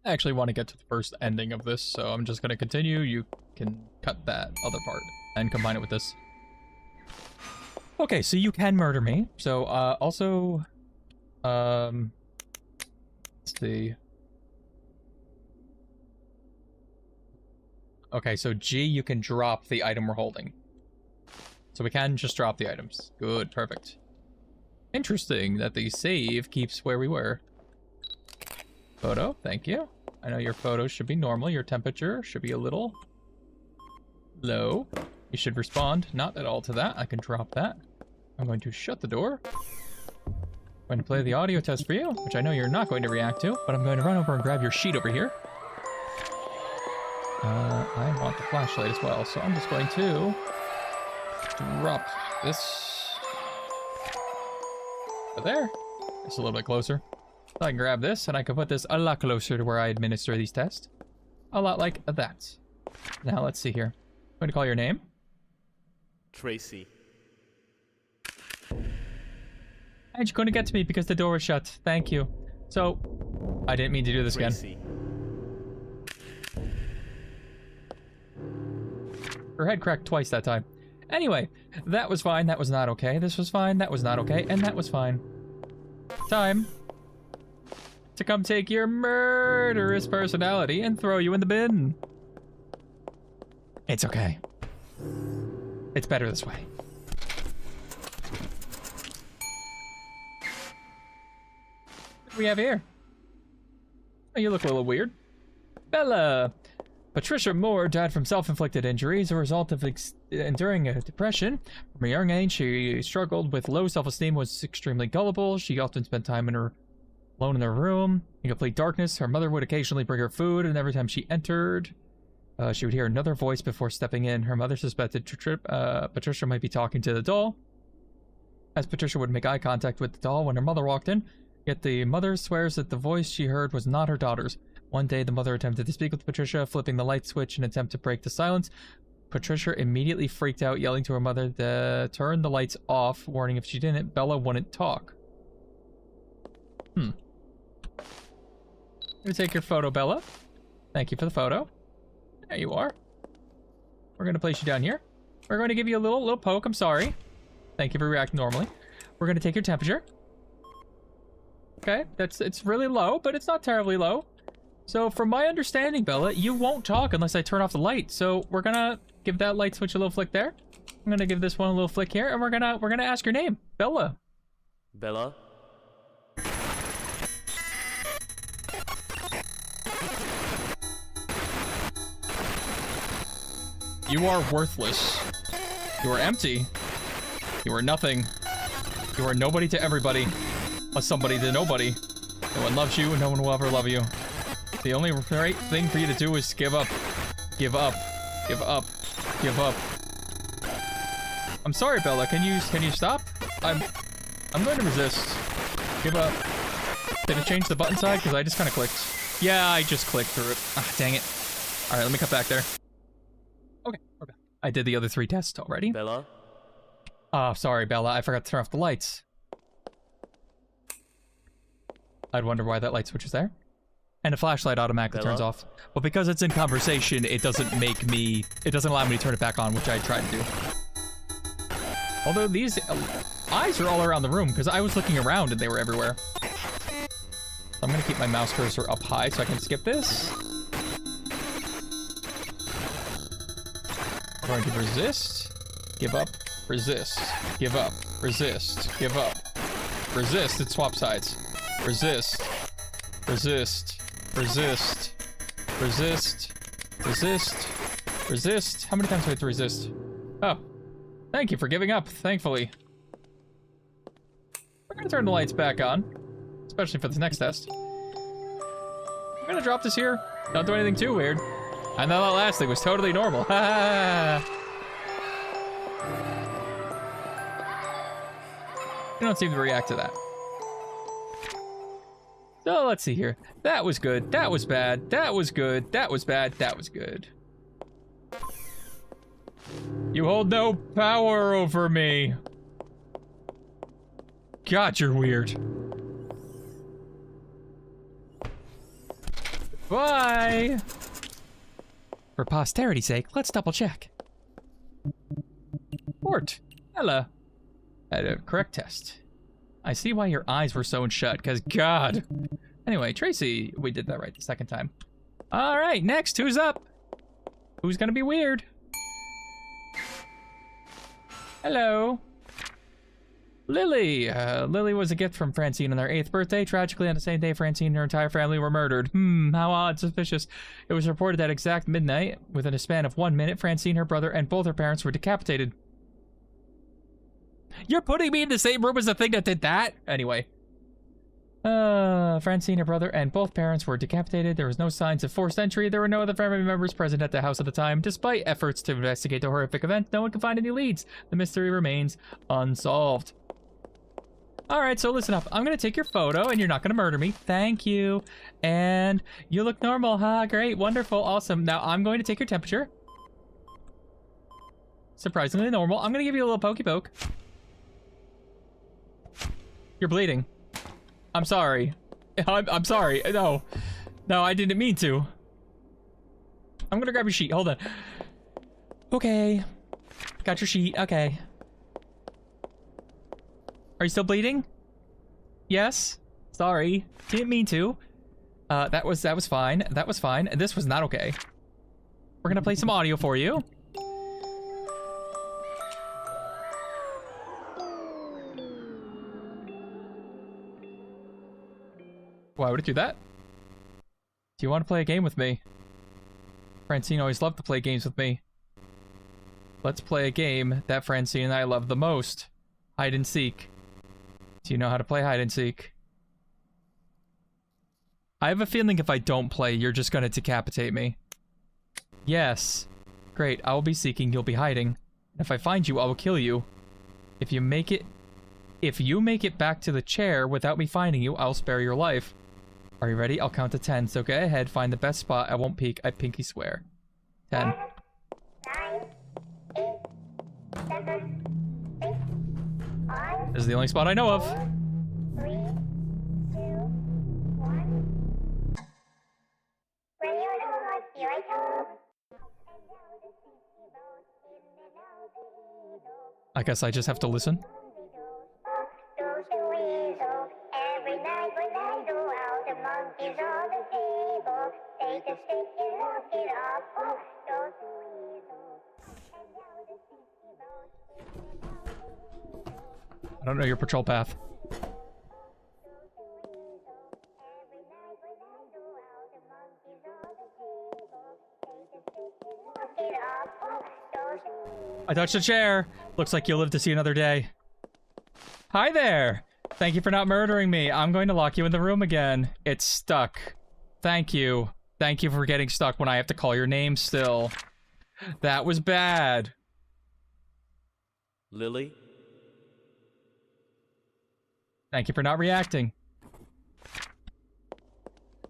[SPEAKER 1] I actually want to get to the first ending of this, so I'm just gonna continue. You can cut that other part and combine it with this. Okay, so you can murder me. So, also, let's see. Okay, so G, you can drop the item we're holding. So we can just drop the items. Good, perfect. Interesting that the save keeps where we were. Photo, thank you. I know your photo should be normal. Your temperature should be a little low. You should respond not at all to that. I can drop that. I'm going to shut the door. I'm going to play the audio test for you, which I know you're not going to react to, but I'm going to run over and grab your sheet over here. I want the flashlight as well, so I'm just going to drop this there. Just a little bit closer. So I can grab this, and I can put this a lot closer to where I administer these tests. A lot like that. Now let's see here. I'm going to call your name.
[SPEAKER 3] Tracy.
[SPEAKER 1] And you're going to get to me because the door was shut. Thank you. So, I didn't mean to do this
[SPEAKER 3] Tracy.
[SPEAKER 1] again. Her head cracked twice that time. Anyway, that was fine. That was not okay. This was fine. That was not okay. And that was fine. Time to come take your murderous personality and throw you in the bin. It's okay. It's better this way. What do we have here? Oh, you look a little weird. Bella. Patricia Moore died from self-inflicted injuries, a result of enduring a depression. From a young age, she struggled with low self-esteem, was extremely gullible. She often spent time alone in her room. In complete darkness, her mother would occasionally bring her food, and every time she entered, she would hear another voice before stepping in. Her mother suspected Patricia might be talking to the doll, as Patricia would make eye contact with the doll when her mother walked in. Yet the mother swears that the voice she heard was not her daughter's. One day, the mother attempted to speak with Patricia, flipping the light switch in an attempt to break the silence. Patricia immediately freaked out, yelling to her mother to turn the lights off, warning if she didn't, Bella wouldn't talk. I'm gonna take your photo, Bella. Thank you for the photo. There you are. We're gonna place you down here. We're going to give you a little poke. I'm sorry. Thank you for reacting normally. We're gonna take your temperature. Okay, it's really low, but it's not terribly low. So from my understanding, Bella, you won't talk unless I turn off the light. So we're gonna give that light switch a little flick there. I'm gonna give this one a little flick here, and we're gonna ask your name, Bella.
[SPEAKER 3] Bella?
[SPEAKER 1] You are worthless. You are empty. You are nothing. You are nobody to everybody. A somebody to nobody. No one loves you, and no one will ever love you. The only right thing for you to do is give up. Give up. Give up. Give up. I'm sorry, Bella. Can you stop? I'm going to resist. Give up. Did it change the button side? Because I just kind of clicked. Yeah, I just clicked through it. Ah, dang it. All right, let me cut back there. Okay, we're back. I did the other 3 tests already.
[SPEAKER 3] Bella?
[SPEAKER 1] Oh, sorry, Bella. I forgot to turn off the lights. I'd wonder why that light switch is there. And the flashlight automatically turns off. But because it's in conversation, it doesn't allow me to turn it back on, which I tried to do. Although these eyes are all around the room, because I was looking around and they were everywhere. I'm gonna keep my mouse cursor up high so I can skip this. I'm going to resist, give up, resist, give up, resist, give up, resist, it swaps sides. Resist, resist, resist, resist, resist, resist. How many times do I have to resist? Oh, thank you for giving up, thankfully. We're gonna turn the lights back on, especially for this next test. I'm gonna drop this here. Don't do anything too weird. I know that last thing was totally normal. Ha ha. You don't seem to react to that. So let's see here. That was good. That was bad. That was good. That was bad. That was good. You hold no power over me. God, you're weird. Bye. For posterity's sake, let's double check. Port. Ella. Had a correct test. I see why your eyes were sewn shut, because God. Anyway, Tracy, we did that right the second time. All right, next, who's up? Who's gonna be weird? Hello. Lily. Lily was a gift from Francine on their 8th birthday. Tragically, on the same day, Francine and her entire family were murdered. How odd, suspicious. It was reported that exact midnight, within a span of 1 minute, Francine, her brother, and both her parents were decapitated. You're putting me in the same room as the thing that did that? Anyway. Francine, her brother, and both parents were decapitated. There was no signs of forced entry. There were no other family members present at the house at the time. Despite efforts to investigate the horrific event, no one can find any leads. The mystery remains unsolved. Alright, so listen up. I'm gonna take your photo, and you're not gonna murder me. Thank you. And you look normal, huh? Great, wonderful, awesome. Now, I'm going to take your temperature. Surprisingly normal. I'm gonna give you a little pokey poke. You're bleeding. I'm sorry. I'm sorry. No. No, I didn't mean to. I'm gonna grab your sheet. Hold on. Okay. Got your sheet. Okay. Are you still bleeding? Yes? Sorry. Didn't mean to. That was fine. That was fine. This was not okay. We're gonna play some audio for you. Why would it do that? Do you want to play a game with me? Francine always loved to play games with me. Let's play a game that Francine and I love the most. Hide and seek. Do you know how to play hide and seek? I have a feeling if I don't play, you're just gonna decapitate me. Yes. Great, I will be seeking, you'll be hiding. If I find you, I will kill you. If you make it back to the chair without me finding you, I'll spare your life. Are you ready? I'll count to 10, so go ahead, find the best spot. I won't peek, I pinky swear. 10.
[SPEAKER 4] 9,
[SPEAKER 1] is the only spot I know of. I guess I just have to listen. I don't know your patrol path. I touched a chair. Looks like you'll live to see another day. Hi there. Thank you for not murdering me. I'm going to lock you in the room again. It's stuck. Thank you. Thank you for getting stuck when I have to call your name still. That was bad.
[SPEAKER 3] Lily?
[SPEAKER 1] Thank you for not reacting.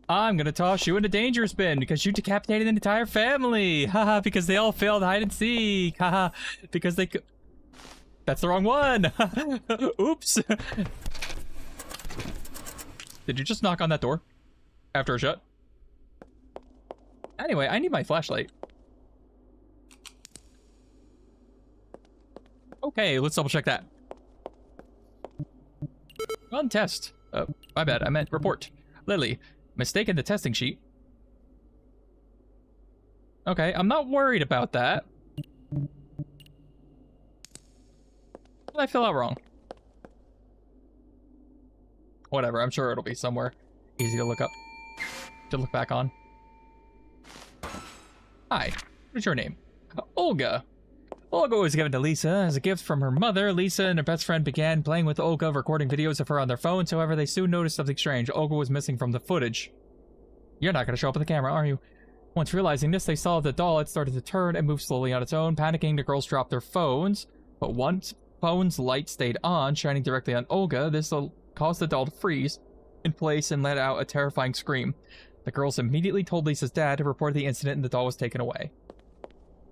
[SPEAKER 1] I'm gonna toss you in a dangerous bin because you decapitated an entire family. Haha, because they all failed hide and seek. Haha, because they could. That's the wrong one. Oops. Did you just knock on that door after a shut? Anyway, I need my flashlight. Okay, let's double check that. Run test. Oh, my bad. I meant report. Lily, mistake in the testing sheet. Okay, I'm not worried about that. What did I fill out wrong? Whatever, I'm sure it'll be somewhere easy to look up. To look back on. Hi, what's your name? Olga. Olga was given to Lisa as a gift from her mother. Lisa and her best friend began playing with Olga, recording videos of her on their phones. However, they soon noticed something strange. Olga was missing from the footage. You're not going to show up on the camera, are you? Once realizing this, they saw the doll had started to turn and move slowly on its own. Panicking, the girls dropped their phones. But once phone's light stayed on, shining directly on Olga, this caused the doll to freeze in place and let out a terrifying scream. The girls immediately told Lisa's dad to report the incident and the doll was taken away.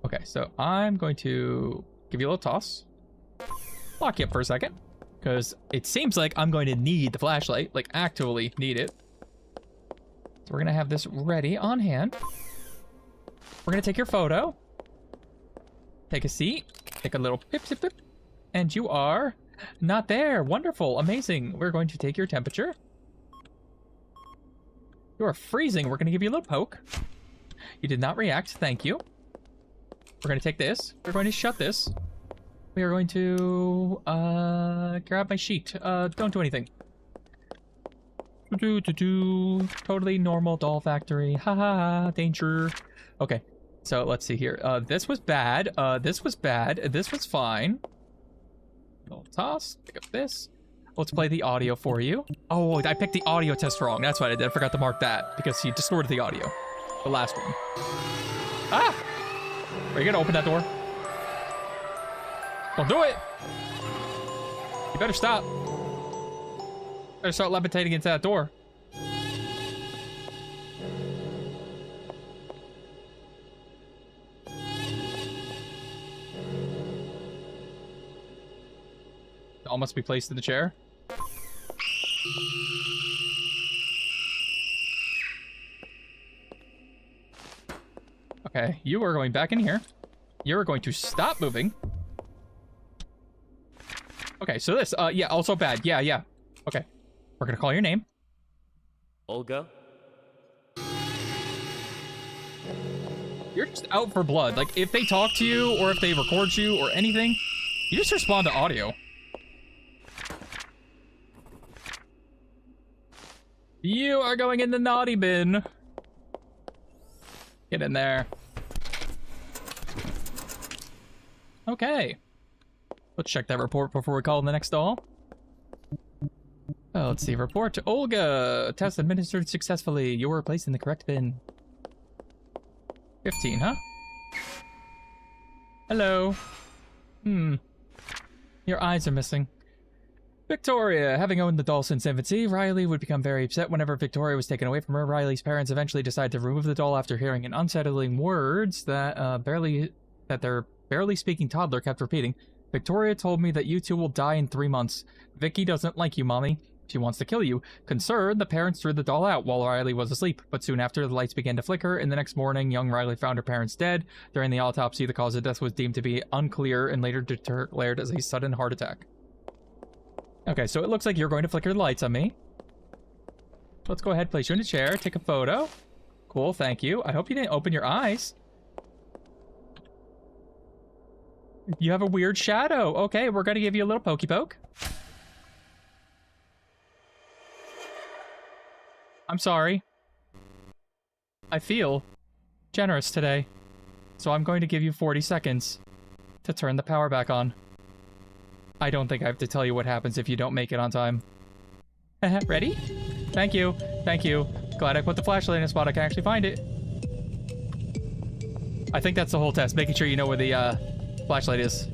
[SPEAKER 1] Okay, so I'm going to give you a little toss. Lock you up for a second. Because it seems like I'm going to need the flashlight. Like, actually need it. So we're going to have this ready on hand. We're going to take your photo. Take a seat. Take a little pip, pip, pip. And you are not there. Wonderful. Amazing. We're going to take your temperature. You are freezing. We're going to give you a little poke. You did not react. Thank you. We're going to take this. We're going to shut this. We are going to grab my sheet. Don't do anything. Totally normal doll factory. Ha ha ha. Danger. Okay. So let's see here. This was bad. This was bad. This was fine. Little toss. Pick up this. Let's play the audio for you. Oh, I picked the audio test wrong. That's what I did. I forgot to mark that because he distorted the audio. The last one. Ah! Are you gonna open that door? Don't do it! You better stop. Better start levitating into that door. All must be placed in the chair. Okay, you are going back in here. You're going to stop moving. Okay, so this, yeah, also bad. Yeah. Okay, we're gonna call your name.
[SPEAKER 3] Olga?
[SPEAKER 1] You're just out for blood. Like, if they talk to you, or if they record you, or anything, you just respond to audio. You are going in the naughty bin. Get in there. Okay. Let's check that report before we call in the next doll. Oh, let's see. Report to Olga. Test administered successfully. You were placed in the correct bin. 15, huh? Hello. Your eyes are missing. Victoria. Having owned the doll since infancy, Riley would become very upset whenever Victoria was taken away from her. Riley's parents eventually decided to remove the doll after hearing an unsettling words that their barely speaking toddler kept repeating. Victoria told me that you two will die in 3 months. Vicky doesn't like you, Mommy. She wants to kill you. Concerned, the parents threw the doll out while Riley was asleep, but soon after, the lights began to flicker, and the next morning, young Riley found her parents dead. During the autopsy, the cause of death was deemed to be unclear and later declared as a sudden heart attack. Okay, so it looks like you're going to flicker the lights on me. Let's go ahead, place you in a chair, take a photo. Cool, thank you. I hope you didn't open your eyes. You have a weird shadow. Okay, we're going to give you a little pokey poke. I'm sorry. I feel generous today. So I'm going to give you 40 seconds to turn the power back on. I don't think I have to tell you what happens if you don't make it on time. Ready? Thank you. Thank you. Glad I put the flashlight in a spot I can actually find it. I think that's the whole test, making sure you know where the flashlight is.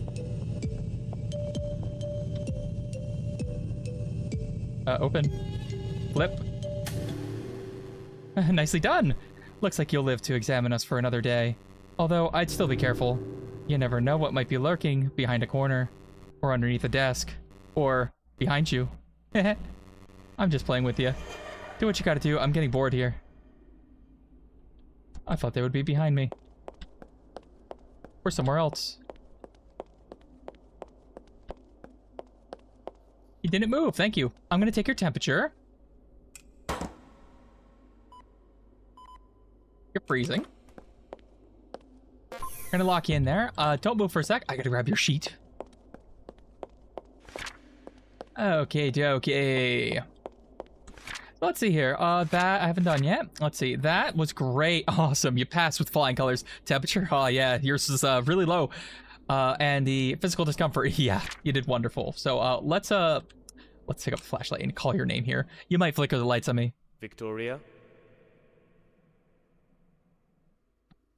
[SPEAKER 1] Open. Flip. Nicely done. Looks like you'll live to examine us for another day. Although, I'd still be careful. You never know what might be lurking behind a corner, or underneath a desk, or behind you. I'm just playing with you. Do what you gotta do. I'm getting bored here. I thought they would be behind me. Or somewhere else. You didn't move. Thank you. I'm gonna take your temperature. You're freezing. I'm gonna lock you in there. Don't move for a sec. I gotta grab your sheet. Okay, dokie. Let's see here. That I haven't done yet. Let's see. That was great. Awesome. You passed with flying colors. Temperature. Oh yeah, yours is really low. And the physical discomfort. Yeah, you did wonderful. So let's take up the flashlight and call your name here. You might flicker the lights on me.
[SPEAKER 3] Victoria?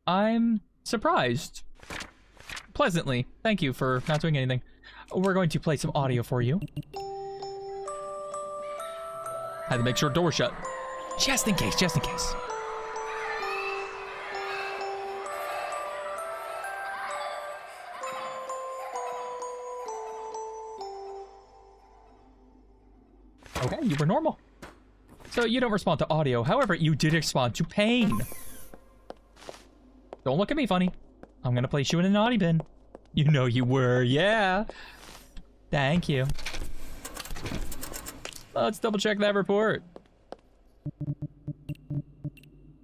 [SPEAKER 1] I'm surprised. Pleasantly. Thank you for not doing anything. We're going to play some audio for you. Had to make sure door shut. Just in case, just in case. Okay, you were normal. So you don't respond to audio. However, you did respond to pain. Don't look at me funny. I'm gonna place you in a naughty bin. You know you were, yeah. Thank you. Let's double check that report.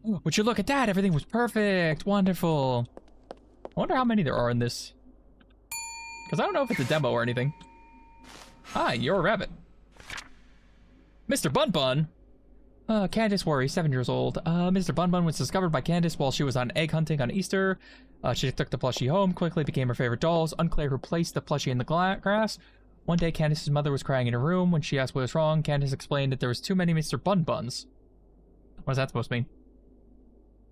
[SPEAKER 1] Would you look at that? Everything was perfect. Wonderful. I wonder how many there are in this. Because I don't know if it's a demo or anything. Hi, you're a rabbit. Mr. Bun Bun. Candace Worry, 7 years old. Mr. Bun Bun was discovered by Candace while she was on egg hunting on Easter. She took the plushie home, quickly became her favorite dolls. Unclear who placed the plushie in the grass. One day, Candace's mother was crying in her room. When she asked what was wrong, Candace explained that there was too many Mr. Bun Buns. What is that supposed to mean?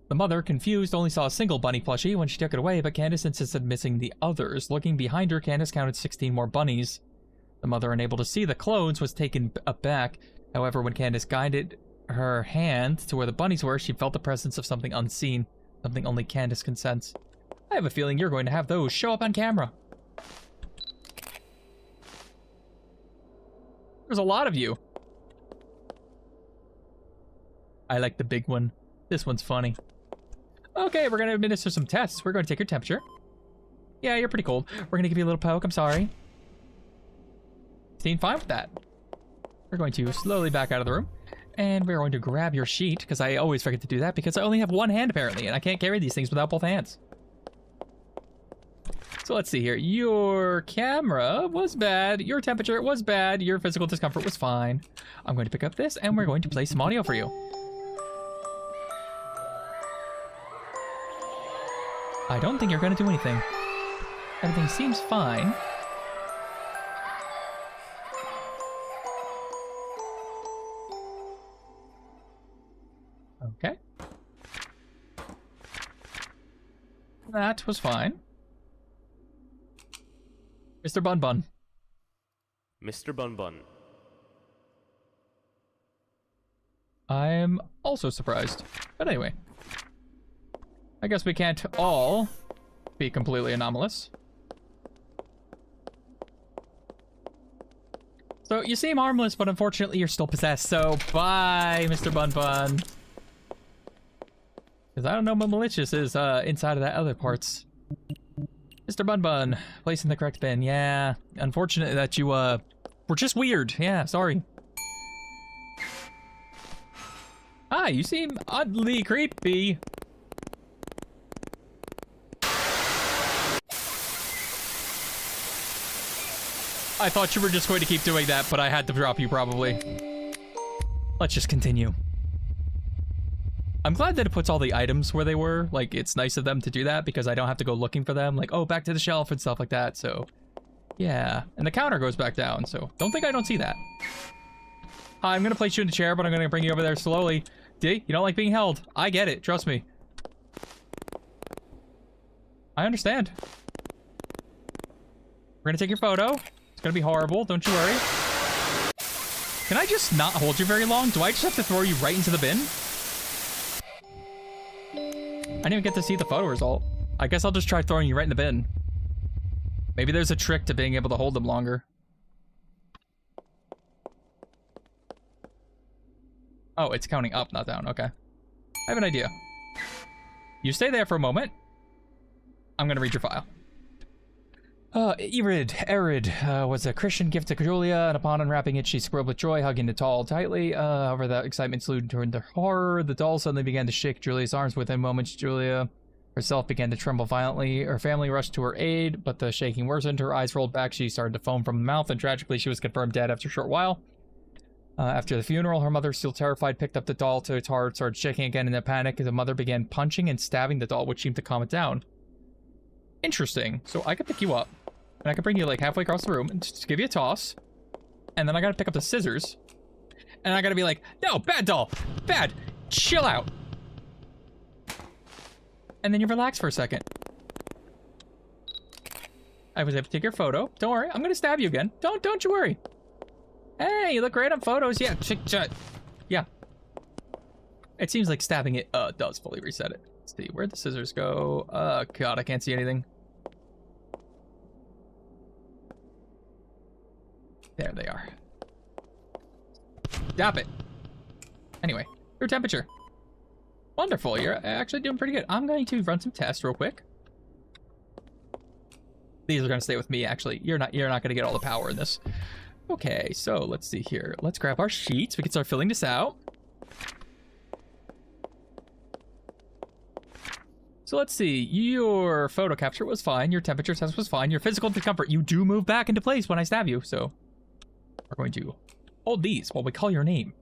[SPEAKER 1] The mother, confused, only saw a single bunny plushie when she took it away, but Candace insisted missing the others. Looking behind her, Candace counted 16 more bunnies. The mother, unable to see the clones, was taken aback. However, when Candace guided her hand to where the bunnies were, she felt the presence of something unseen, something only Candace can sense. I have a feeling you're going to have those show up on camera. There's a lot of you. I like the big one. This one's funny. Okay, we're going to administer some tests. We're going to take your temperature. Yeah, you're pretty cold. We're going to give you a little poke. I'm sorry. Seemed fine with that. We're going to slowly back out of the room. And we're going to grab your sheet, because I always forget to do that, because I only have one hand, apparently, and I can't carry these things without both hands. So let's see here. Your camera was bad. Your temperature was bad. Your physical discomfort was fine. I'm going to pick up this, and we're going to play some audio for you. I don't think you're going to do anything. Everything seems fine. Okay. That was fine. Mr. Bun Bun.
[SPEAKER 3] Mr. Bun Bun.
[SPEAKER 1] I'm also surprised. But anyway. I guess we can't all be completely anomalous. So you seem harmless, but unfortunately you're still possessed. So bye, Mr. Bun Bun. Because I don't know what malicious is inside of that other parts. Mr. Bun Bun, placing the correct bin. Yeah, unfortunate that you were just weird. Yeah, sorry. Hi, you seem oddly creepy. I thought you were just going to keep doing that, but I had to drop you probably. Let's just continue. I'm glad that it puts all the items where they were. Like, it's nice of them to do that because I don't have to go looking for them. Like, oh, back to the shelf and stuff like that. So, yeah. And the counter goes back down, so don't think I don't see that. Hi, I'm going to place you in the chair, but I'm going to bring you over there slowly. D, you don't like being held. I get it. Trust me. I understand. We're going to take your photo. It's going to be horrible. Don't you worry. Can I just not hold you very long? Do I just have to throw you right into the bin? I didn't even get to see the photo result. I guess I'll just try throwing you right in the bin. Maybe there's a trick to being able to hold them longer. Oh, it's counting up, not down. Okay. I have an idea. You stay there for a moment. I'm gonna read your file. Erid was a Christian gift to Julia, and upon unwrapping it, she squirreled with joy, hugging the doll tightly. However, that excitement slowly turned to horror. The doll suddenly began to shake Julia's arms. Within moments, Julia herself began to tremble violently. Her family rushed to her aid, but the shaking worsened. Her eyes rolled back. She started to foam from the mouth, and tragically, she was confirmed dead after a short while. After the funeral, her mother, still terrified, picked up the doll to its heart, started shaking again in a panic. The mother began punching and stabbing the doll, which seemed to calm it down. Interesting. So I could pick you up. And I can bring you like halfway across the room and just give you a toss. And then I gotta pick up the scissors. And I gotta be like, no, bad doll. Bad. Chill out. And then you relax for a second. I was able to take your photo. Don't worry, I'm gonna stab you again. Don't you worry. Hey, you look great on photos. Yeah, yeah. It seems like stabbing it does fully reset it. Let's see, where'd the scissors go? God, I can't see anything. There they are. Stop it. Anyway, your temperature. Wonderful, you're actually doing pretty good. I'm going to run some tests real quick. These are gonna stay with me, actually. You're not gonna get all the power in this. Okay, so let's see here. Let's grab our sheets. We can start filling this out. So let's see. Your photo capture was fine. Your temperature test was fine. Your physical discomfort. You do move back into place when I stab you, so we're going to hold these while we call your name.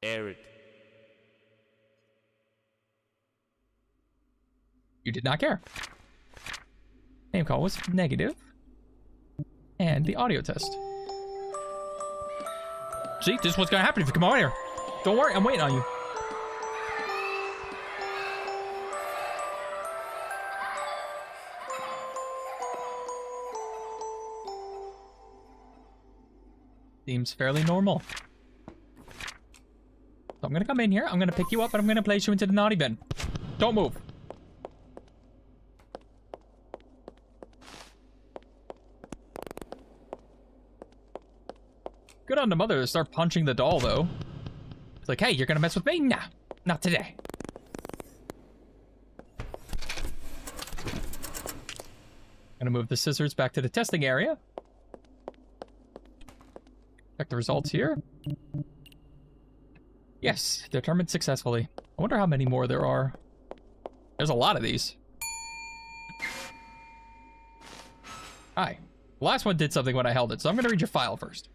[SPEAKER 3] Arid.
[SPEAKER 1] You did not care. Name call was negative. And the audio test. See, this is what's gonna happen if you come over here. Don't worry, I'm waiting on you. Seems fairly normal. So I'm gonna come in here, I'm gonna pick you up, and I'm gonna place you into the naughty bin. Don't move. Good on the mother to start punching the doll, though. It's like, hey, you're gonna mess with me? Nah, not today. Gonna move the scissors back to the testing area. Check the results here. Yes, determined successfully. I wonder how many more there are. There's a lot of these. Hi. The last one did something when I held it, so I'm gonna read your file first.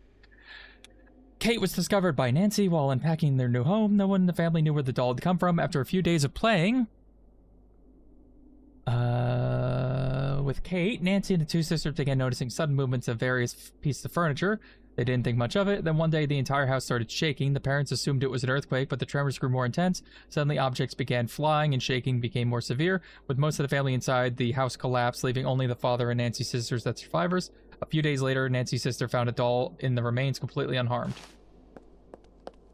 [SPEAKER 1] Kate was discovered by Nancy while unpacking their new home. No one in the family knew where the doll had come from. After a few days of playing with Kate, Nancy and the two sisters began noticing sudden movements of various pieces of furniture. They didn't think much of it. Then one day, the entire house started shaking. The parents assumed it was an earthquake, but the tremors grew more intense. Suddenly, objects began flying and shaking became more severe. With most of the family inside, the house collapsed, leaving only the father and Nancy's sisters as survivors. A few days later, Nancy's sister found a doll in the remains completely unharmed.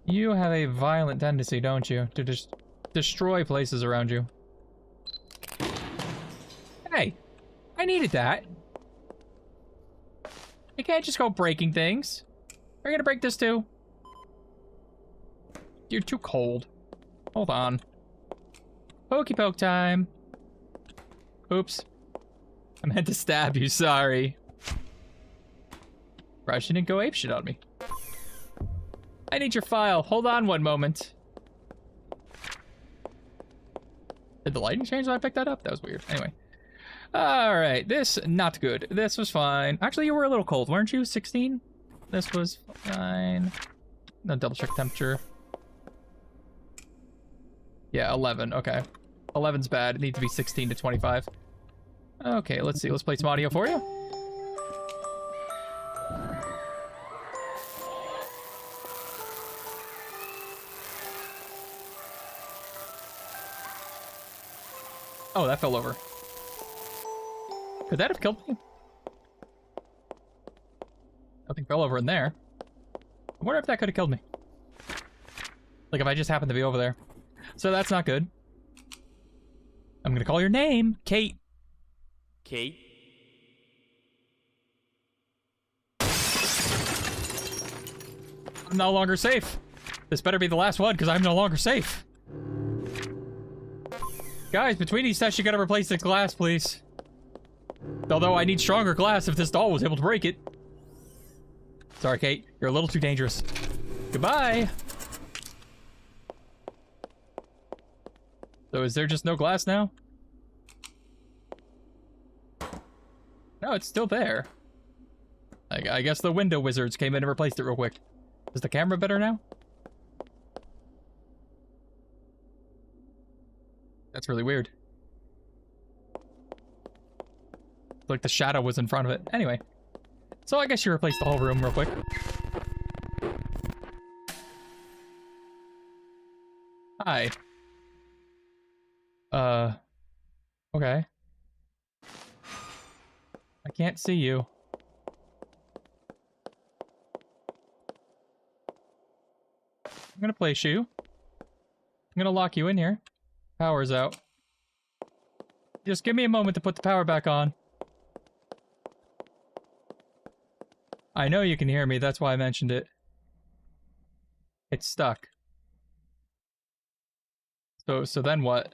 [SPEAKER 1] You have a violent tendency, don't you, to just destroy places around you. Hey, I needed that. You can't just go breaking things. Are you gonna break this too? You're too cold. Hold on. Pokey poke time. Oops. I meant to stab you, sorry. Probably shouldn't go apeshit on me. I need your file. Hold on one moment. Did the lighting change when I picked that up? That was weird. Anyway. Alright, this, not good. This was fine. Actually, you were a little cold, weren't you? 16? This was fine. No, double check temperature. Yeah, 11. Okay. 11's bad. It needs to be 16 to 25. Okay, let's see. Let's play some audio for you. Oh, that fell over. Could that have killed me? Nothing fell over in there. I wonder if that could have killed me. Like if I just happened to be over there. So that's not good. I'm gonna call your name, Kate.
[SPEAKER 3] Kate?
[SPEAKER 1] I'm no longer safe. This better be the last one, because I'm no longer safe. Guys, between these tests, you gotta replace the glass, please. Although I need stronger glass if this doll was able to break it. Sorry, Kate. You're a little too dangerous. Goodbye! So is there just no glass now? No, it's still there. I guess the window wizards came in and replaced it real quick. Is the camera better now? That's really weird. Like the shadow was in front of it. Anyway. So I guess you replaced the whole room real quick. Hi. Okay. I can't see you. I'm gonna place you. I'm gonna lock you in here. Power's out. Just give me a moment to put the power back on. I know you can hear me, that's why I mentioned it. It's stuck. So then what?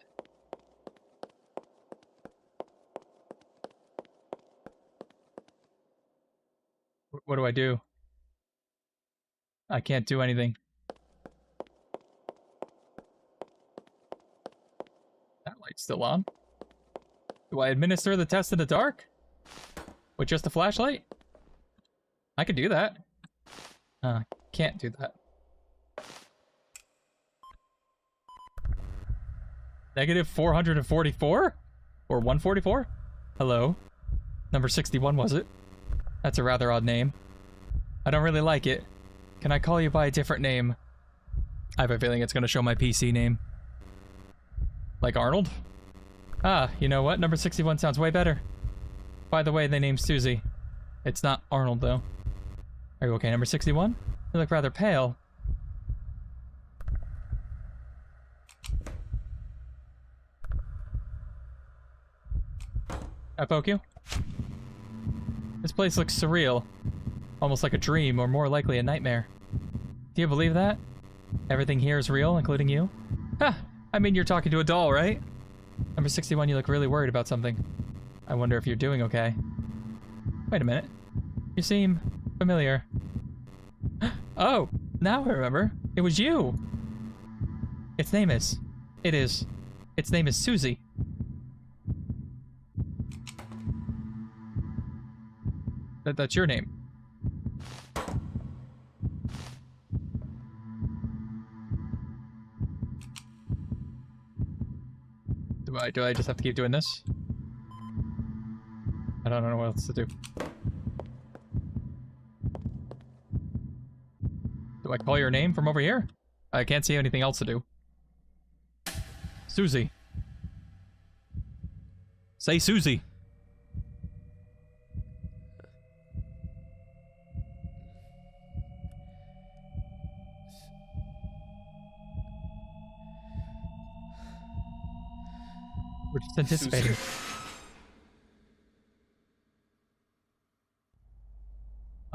[SPEAKER 1] What do I do? I can't do anything. That light's still on. Do I administer the test in the dark? With just a flashlight? I could do that. Can't do that. Negative 444? Or 144? Hello? Number 61, was it? That's a rather odd name. I don't really like it. Can I call you by a different name? I have a feeling it's gonna show my PC name. Like Arnold? Ah, you know what? Number 61 sounds way better. By the way, they named Susie. It's not Arnold, though. Are you okay, number 61? You look rather pale. I poke you? This place looks surreal. Almost like a dream, or more likely a nightmare. Do you believe that? Everything here is real, including you? Ha! I mean, you're talking to a doll, right? Number 61, you look really worried about something. I wonder if you're doing okay. Wait a minute. You seem familiar. Oh, now I remember. It was you! Its name is... Its name is Susie. That's your name. Do I just have to keep doing this? I don't know what else to do. Do I call your name from over here? I can't see anything else to do. Susie. Say Susie. We're just anticipating.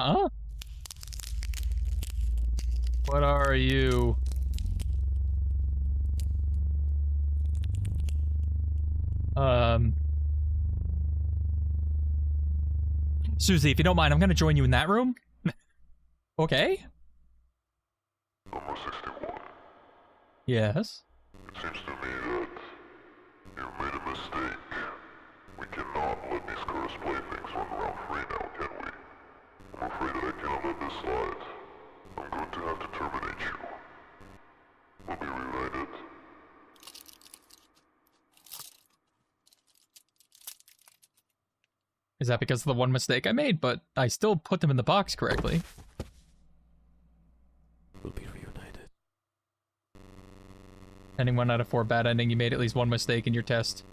[SPEAKER 1] Huh? What are you? Susie, if you don't mind, I'm gonna join you in that room. Okay.
[SPEAKER 2] Number 61.
[SPEAKER 1] Yes.
[SPEAKER 2] It seems to me that you've made a mistake. We cannot let these cursed playthings run around free now, can we? I'm afraid that I cannot let this slide. I'm going to have to terminate you. We'll be reunited.
[SPEAKER 1] Is that because of the one mistake I made? But I still put them in the box correctly.
[SPEAKER 3] We'll be reunited.
[SPEAKER 1] Ending 1 out of 4 bad ending. You made at least one mistake in your test.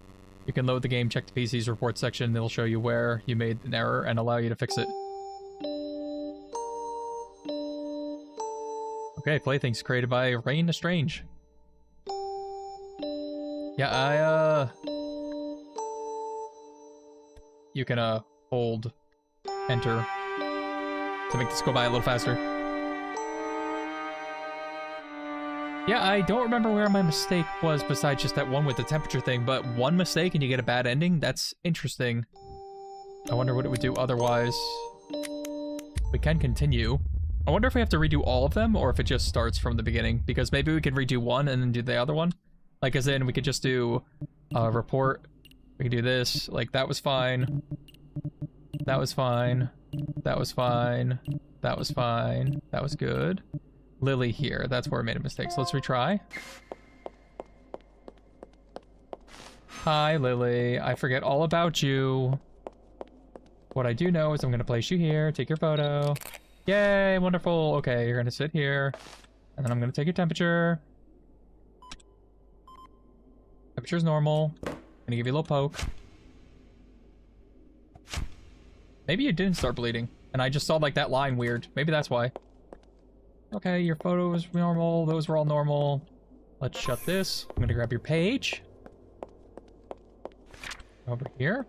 [SPEAKER 1] You can load the game, check the PC's report section. It'll show you where you made an error and allow you to fix it. Okay, playthings created by Rain Estrange. Yeah, you can, hold enter to make this go by a little faster. Yeah, I don't remember where my mistake was besides just that one with the temperature thing, but one mistake and you get a bad ending? That's interesting. I wonder what it would do otherwise. We can continue. I wonder if we have to redo all of them or if it just starts from the beginning, because maybe we could redo one and then do the other one. Like, as in, we could just do a report. We could do this. Like, that was fine. That was fine. That was fine. That was fine. That was good. Lily here. That's where I made a mistake. So let's retry. Hi, Lily. I forget all about you. What I do know is I'm going to place you here. Take your photo. Yay, wonderful. Okay, you're going to sit here. And then I'm going to take your temperature. Temperature's normal. I'm going to give you a little poke. Maybe you didn't start bleeding. And I just saw, like, that line weird. Maybe that's why. Okay, your photo was normal. Those were all normal. Let's shut this. I'm going to grab your page. Over here.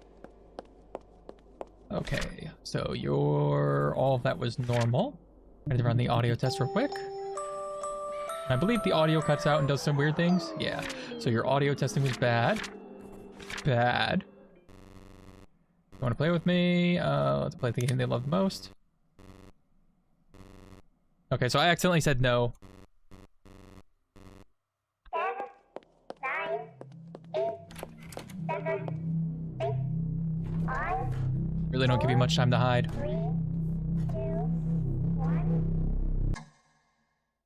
[SPEAKER 1] Okay, so all of that was normal. I need to run the audio test real quick. I believe the audio cuts out and does some weird things. Yeah, so your audio testing was bad. Bad. You want to play with me? Let's play the game they love the most. Okay, so I accidentally said no.
[SPEAKER 4] 7, 9, 8, 7, 6, 5,
[SPEAKER 1] Really don't give you much time to hide.
[SPEAKER 4] 3, 2, 1.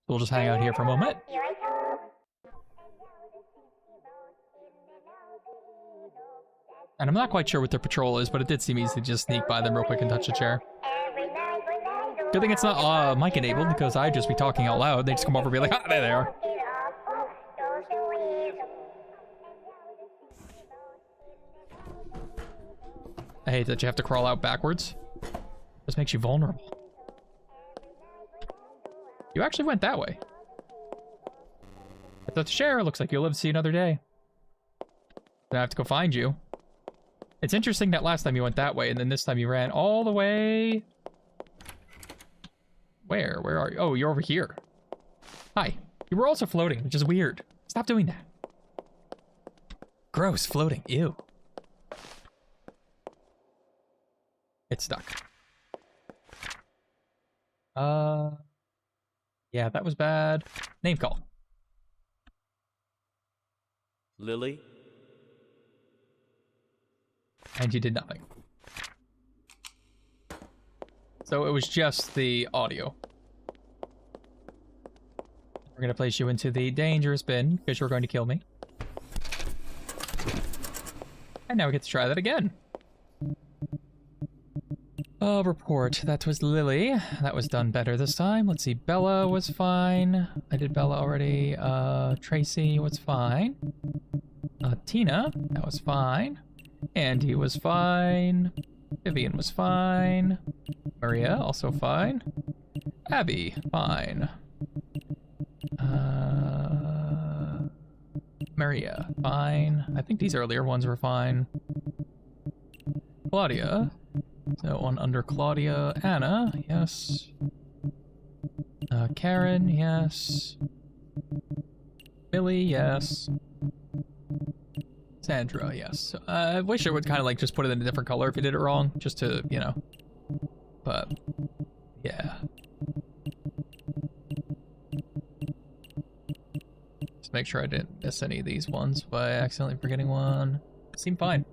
[SPEAKER 1] We'll just hang out here for a moment.
[SPEAKER 4] Here I come.
[SPEAKER 1] And I'm not quite sure what their patrol is, but it did seem easy to just sneak by them real quick and touch a chair.
[SPEAKER 4] Every night when I go
[SPEAKER 1] Good thing it's not mic enabled, because I'd just be talking out loud. They just come over and be like, ah, there they are.
[SPEAKER 4] it up, oh, those who is.
[SPEAKER 1] I hate that you have to crawl out backwards. This makes you vulnerable. You actually went that way. But the chair looks like you'll live to see another day. Then I have to go find you. It's interesting that last time you went that way, and then this time you ran all the way... Where? Where are you? Oh, you're over here. Hi. You were also floating, which is weird. Stop doing that. Gross, floating. Ew. It's stuck. Yeah, that was bad. Name call.
[SPEAKER 3] Lily?
[SPEAKER 1] And you did nothing. So it was just the audio. We're gonna place you into the dangerous bin, because you're going to kill me. And now we get to try that again. Report. That was Lily. That was done better this time. Let's see. Bella was fine. I did Bella already. Tracy was fine. Tina, that was fine. Andy was fine. Vivian was fine. Maria, also fine. Abby, fine. Maria, fine. I think these earlier ones were fine. Claudia, So one under Claudia. Anna, yes. Karen, yes. Billy, yes. Sandra, yes. I wish I would kind of like just put it in a different color if you did it wrong, just to, you know. But, yeah. Just make sure I didn't miss any of these ones by accidentally forgetting one. Seemed fine.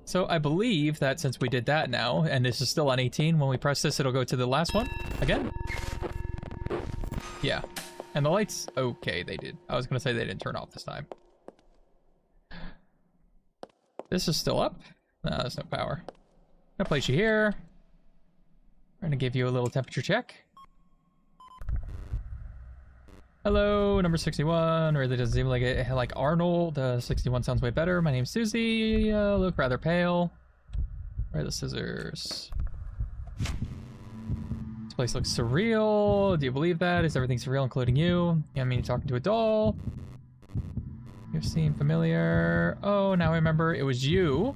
[SPEAKER 1] So I believe that since we did that now, and this is still on 18, when we press this, it'll go to the last one again. Yeah. And the lights, okay, they did. I was gonna say they didn't turn off this time. This is still up. No, there's no power. I'm gonna place you here. I'm gonna give you a little temperature check. Hello, number 61. Really doesn't seem like it, like Arnold. 61 sounds way better. My name's Susie. Look rather pale. Where are the scissors? This place looks surreal. Do you believe that? Is everything surreal, including you? I mean, you're talking to a doll. You seem familiar. Oh, now I remember. It was you.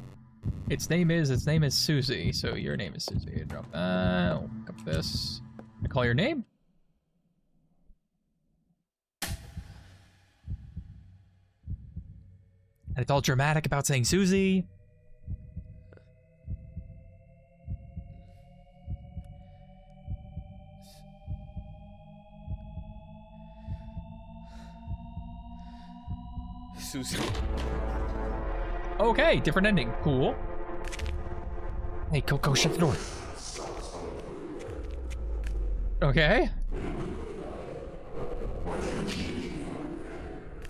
[SPEAKER 1] Its name is Susie. So your name is Susie. Drop that. Look up this. I call your name. And it's all dramatic about saying Susie.
[SPEAKER 3] Susie.
[SPEAKER 1] Okay, different ending. Cool. Hey, go shut the door. Okay.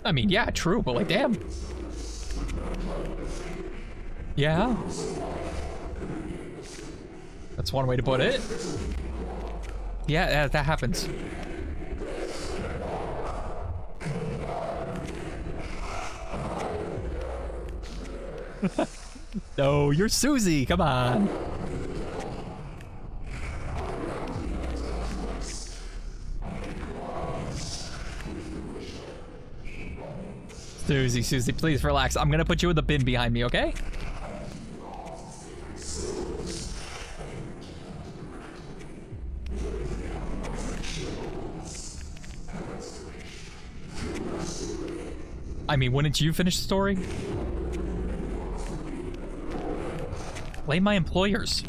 [SPEAKER 1] I mean, yeah, true, but like, damn. Yeah. That's one way to put it. Yeah, that happens. No, you're Susie. Come on. Susie, please relax. I'm gonna put you in the bin behind me, okay? I mean, wouldn't you finish the story? Blame my employers.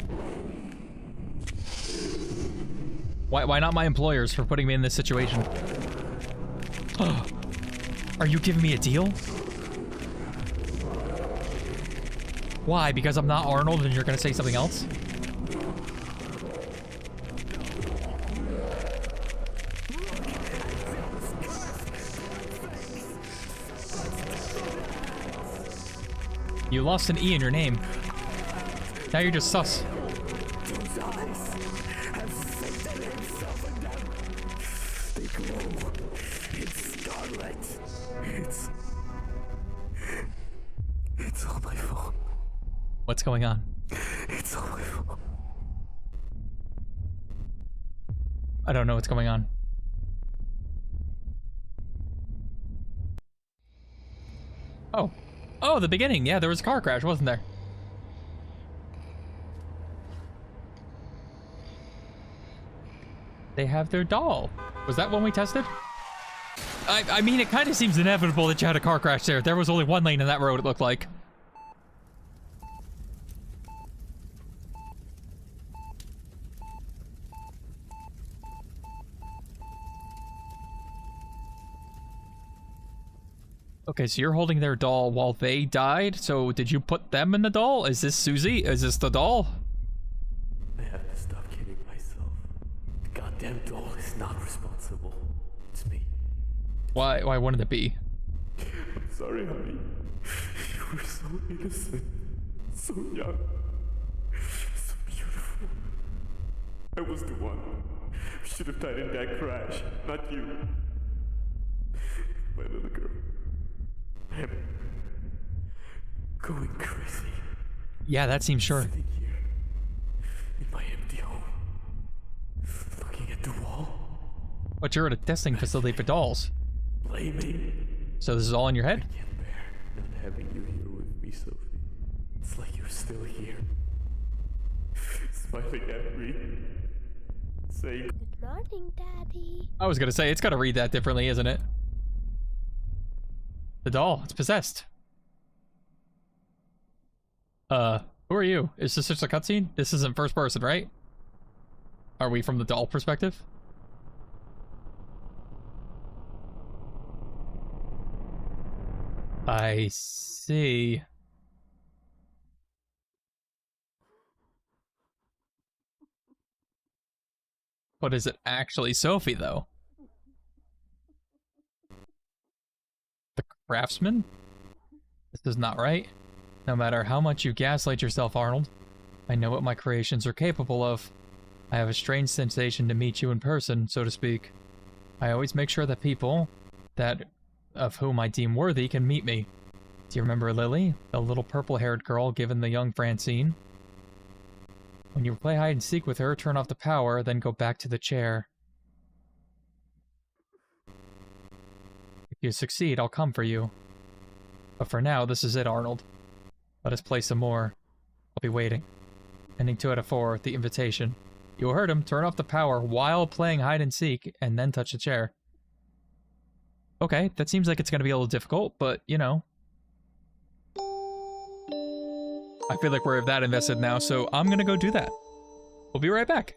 [SPEAKER 1] Why not my employers for putting me in this situation? Are you giving me a deal? Why? Because I'm not Arnold and you're gonna say something else? You lost an E in your name. Now you're just sus.
[SPEAKER 3] Those eyes have Satan himself in them. They glow. It's scarlet. It's all my fault.
[SPEAKER 1] What's going on?
[SPEAKER 3] It's all my fault.
[SPEAKER 1] I don't know what's going on. Oh. Oh, the beginning. Yeah, there was a car crash, wasn't there? They have their doll. Was that one we tested? I mean, it kind of seems inevitable that you had a car crash there. There was only one lane in that road, it looked like. Okay, so you're holding their doll while they died. So did you put them in the doll? Is this Susie? Is this the doll?
[SPEAKER 3] I have to stop kidding myself. The goddamn doll is not responsible. It's me.
[SPEAKER 1] Why wouldn't it be?
[SPEAKER 3] I'm sorry, honey. You were so innocent. So young. So beautiful. I was the one who should have died in that crash, not you. My little girl. I'm going crazy.
[SPEAKER 1] Yeah, that seems sure.
[SPEAKER 3] Sitting here in my empty home, looking at the wall,
[SPEAKER 1] But you're at a testing facility for dolls.
[SPEAKER 3] blaming.
[SPEAKER 1] So this is all in your head?
[SPEAKER 3] I can't bear not having you here with me, Sophie. It's like you're still here. smiling at me, saying,
[SPEAKER 5] Good morning, Daddy.
[SPEAKER 1] I was gonna say, it's gotta read that differently, isn't it? The doll, it's possessed. Who are you? Is this just a cutscene? This isn't first person, right? Are we from the doll perspective? I see. But is it actually Sophie, though? The craftsman? This is not right. No matter how much you gaslight yourself, Arnold, I know what my creations are capable of. I have a strange sensation to meet you in person, so to speak. I always make sure that people of whom I deem worthy can meet me. Do you remember Lily, the little purple-haired girl given the young Francine? When you play hide and seek with her, turn off the power, then go back to the chair. If you succeed, I'll come for you. But for now, this is it, Arnold. Let us play some more. I'll be waiting. Ending 2 out of 4, the invitation. You heard him, turn off the power while playing hide and seek, and then touch the chair. Okay, that seems like it's gonna be a little difficult, but, you know. I feel like we're that invested now, so I'm gonna go do that. We'll be right back.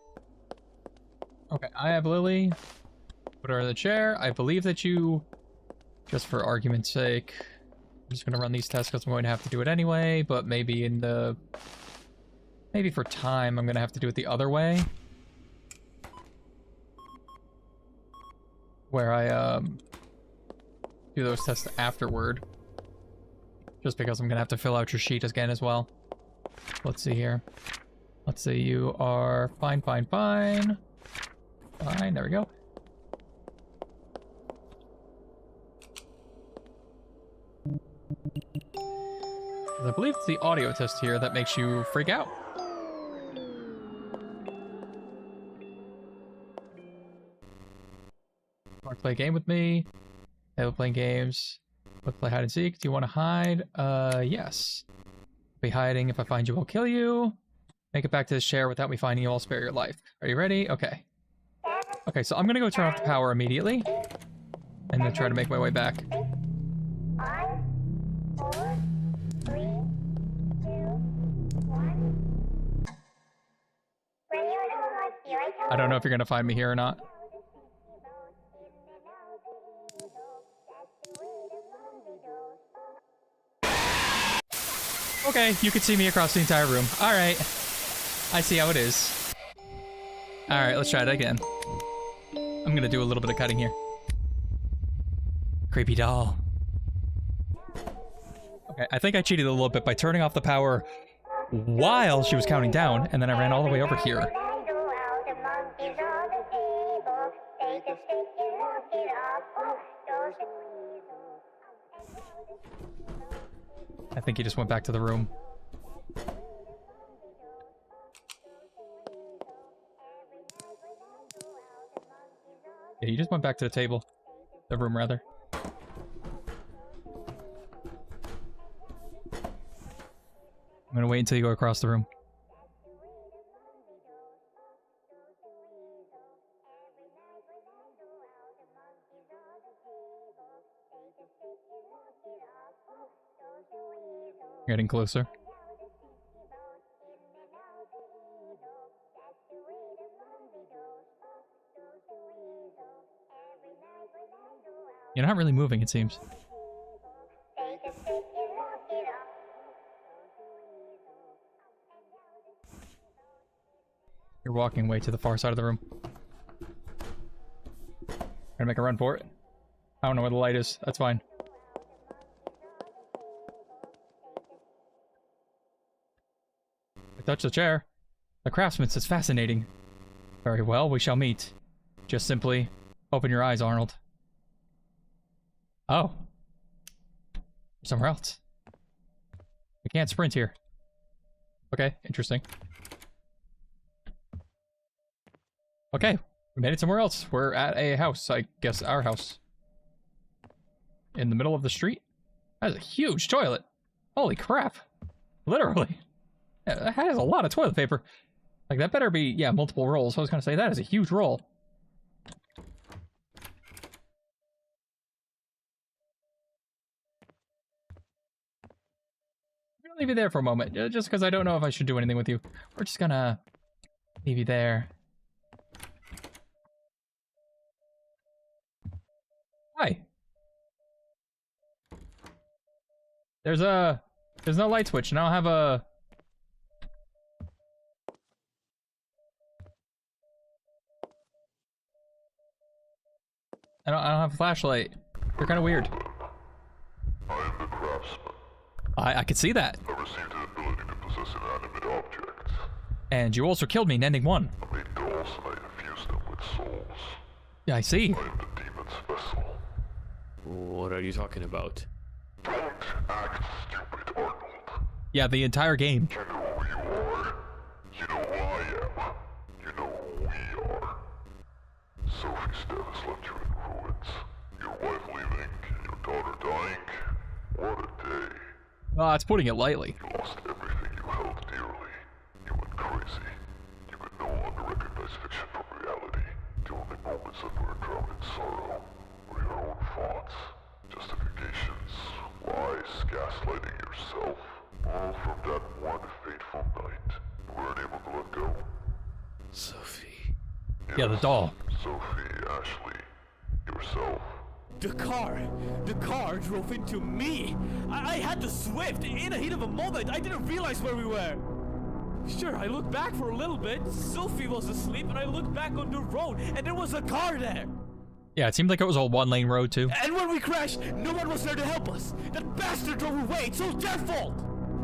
[SPEAKER 1] Okay, I have Lily. Put her in the chair. I believe that you, just for argument's sake, I'm just gonna run these tests because I'm going to have to do it anyway, but maybe maybe for time, I'm gonna have to do it the other way. Where I, do those tests afterward. Just because I'm gonna have to fill out your sheet again as well. Let's see here. Let's say you are fine. Fine, there we go. I believe it's the audio test here that makes you freak out. Want to play a game with me? Hey, we're playing games. Let's play hide and seek. Do you want to hide? Yes. I'll be hiding. If I find you, I'll kill you. Make it back to this chair without me finding you. I'll spare your life. Are you ready? Okay. Okay, so I'm gonna go turn off the power immediately. And then try to make my way back.
[SPEAKER 4] 5, 4, 3, 2, 1.
[SPEAKER 1] I don't know if you're gonna find me here or not. Okay, you can see me across the entire room. Alright. I see how it is. Alright, let's try it again. I'm gonna do a little bit of cutting here. Creepy doll. Okay, I think I cheated a little bit by turning off the power while she was counting down, and then I ran all the way over here. I think he just went back to the room. Yeah, he just went back to the table. The room, rather. I'm gonna wait until you go across the room. Getting closer. You're not really moving, it seems. You're walking way to the far side of the room. Gonna make a run for it. I don't know where the light is. That's fine. I touched the chair. The craftsman says fascinating. Very well, we shall meet. Just simply open your eyes, Arnold. Oh. Somewhere else. We can't sprint here. Okay, interesting. Okay, we made it somewhere else. We're at a house, I guess our house. In the middle of the street? That is a huge toilet. Holy crap. Literally. Yeah, that has a lot of toilet paper. Like, that better be, yeah, multiple rolls. I was gonna say, that is a huge roll. I'm gonna leave you there for a moment, just because I don't know if I should do anything with you. We're just gonna leave you there. Hi. There's no light switch, and I don't have a... I don't have a flashlight. You're kind of weird.
[SPEAKER 2] I am the craftsman.
[SPEAKER 1] I could see that.
[SPEAKER 2] I received an ability to possess inanimate objects.
[SPEAKER 1] And you also killed me in ending one.
[SPEAKER 2] I made dolls and I infused them with souls.
[SPEAKER 1] Yeah, I see.
[SPEAKER 2] I am the demon's vessel.
[SPEAKER 3] What are you talking about?
[SPEAKER 2] Don't act stupid, Arnold.
[SPEAKER 1] Yeah, the entire game.
[SPEAKER 2] You know who you are. You know who I am. You know who we are. Sophie's death has left you in ruins. Your wife leaving, your daughter dying. What a day.
[SPEAKER 1] It's putting it lightly.
[SPEAKER 2] You lost everything you held dearly. You went crazy. You could no longer recognize fiction from reality. The only moments that were drowned in sorrow were your own thoughts, justifications, lies, gaslighting yourself. All from that one fateful night. You weren't able to let go.
[SPEAKER 3] Sophie.
[SPEAKER 1] Yeah, the doll.
[SPEAKER 2] Sophie, Ashley, yourself.
[SPEAKER 3] The car drove into me. I had the Swift in the heat of a moment. I didn't realize where we were. Sure, I looked back for a little bit. Sophie was asleep, and I looked back on the road, and there was a car there.
[SPEAKER 1] Yeah, it seemed like it was a one-lane road, too.
[SPEAKER 3] And when we crashed, no one was there to help us. That bastard drove away. It's all their fault.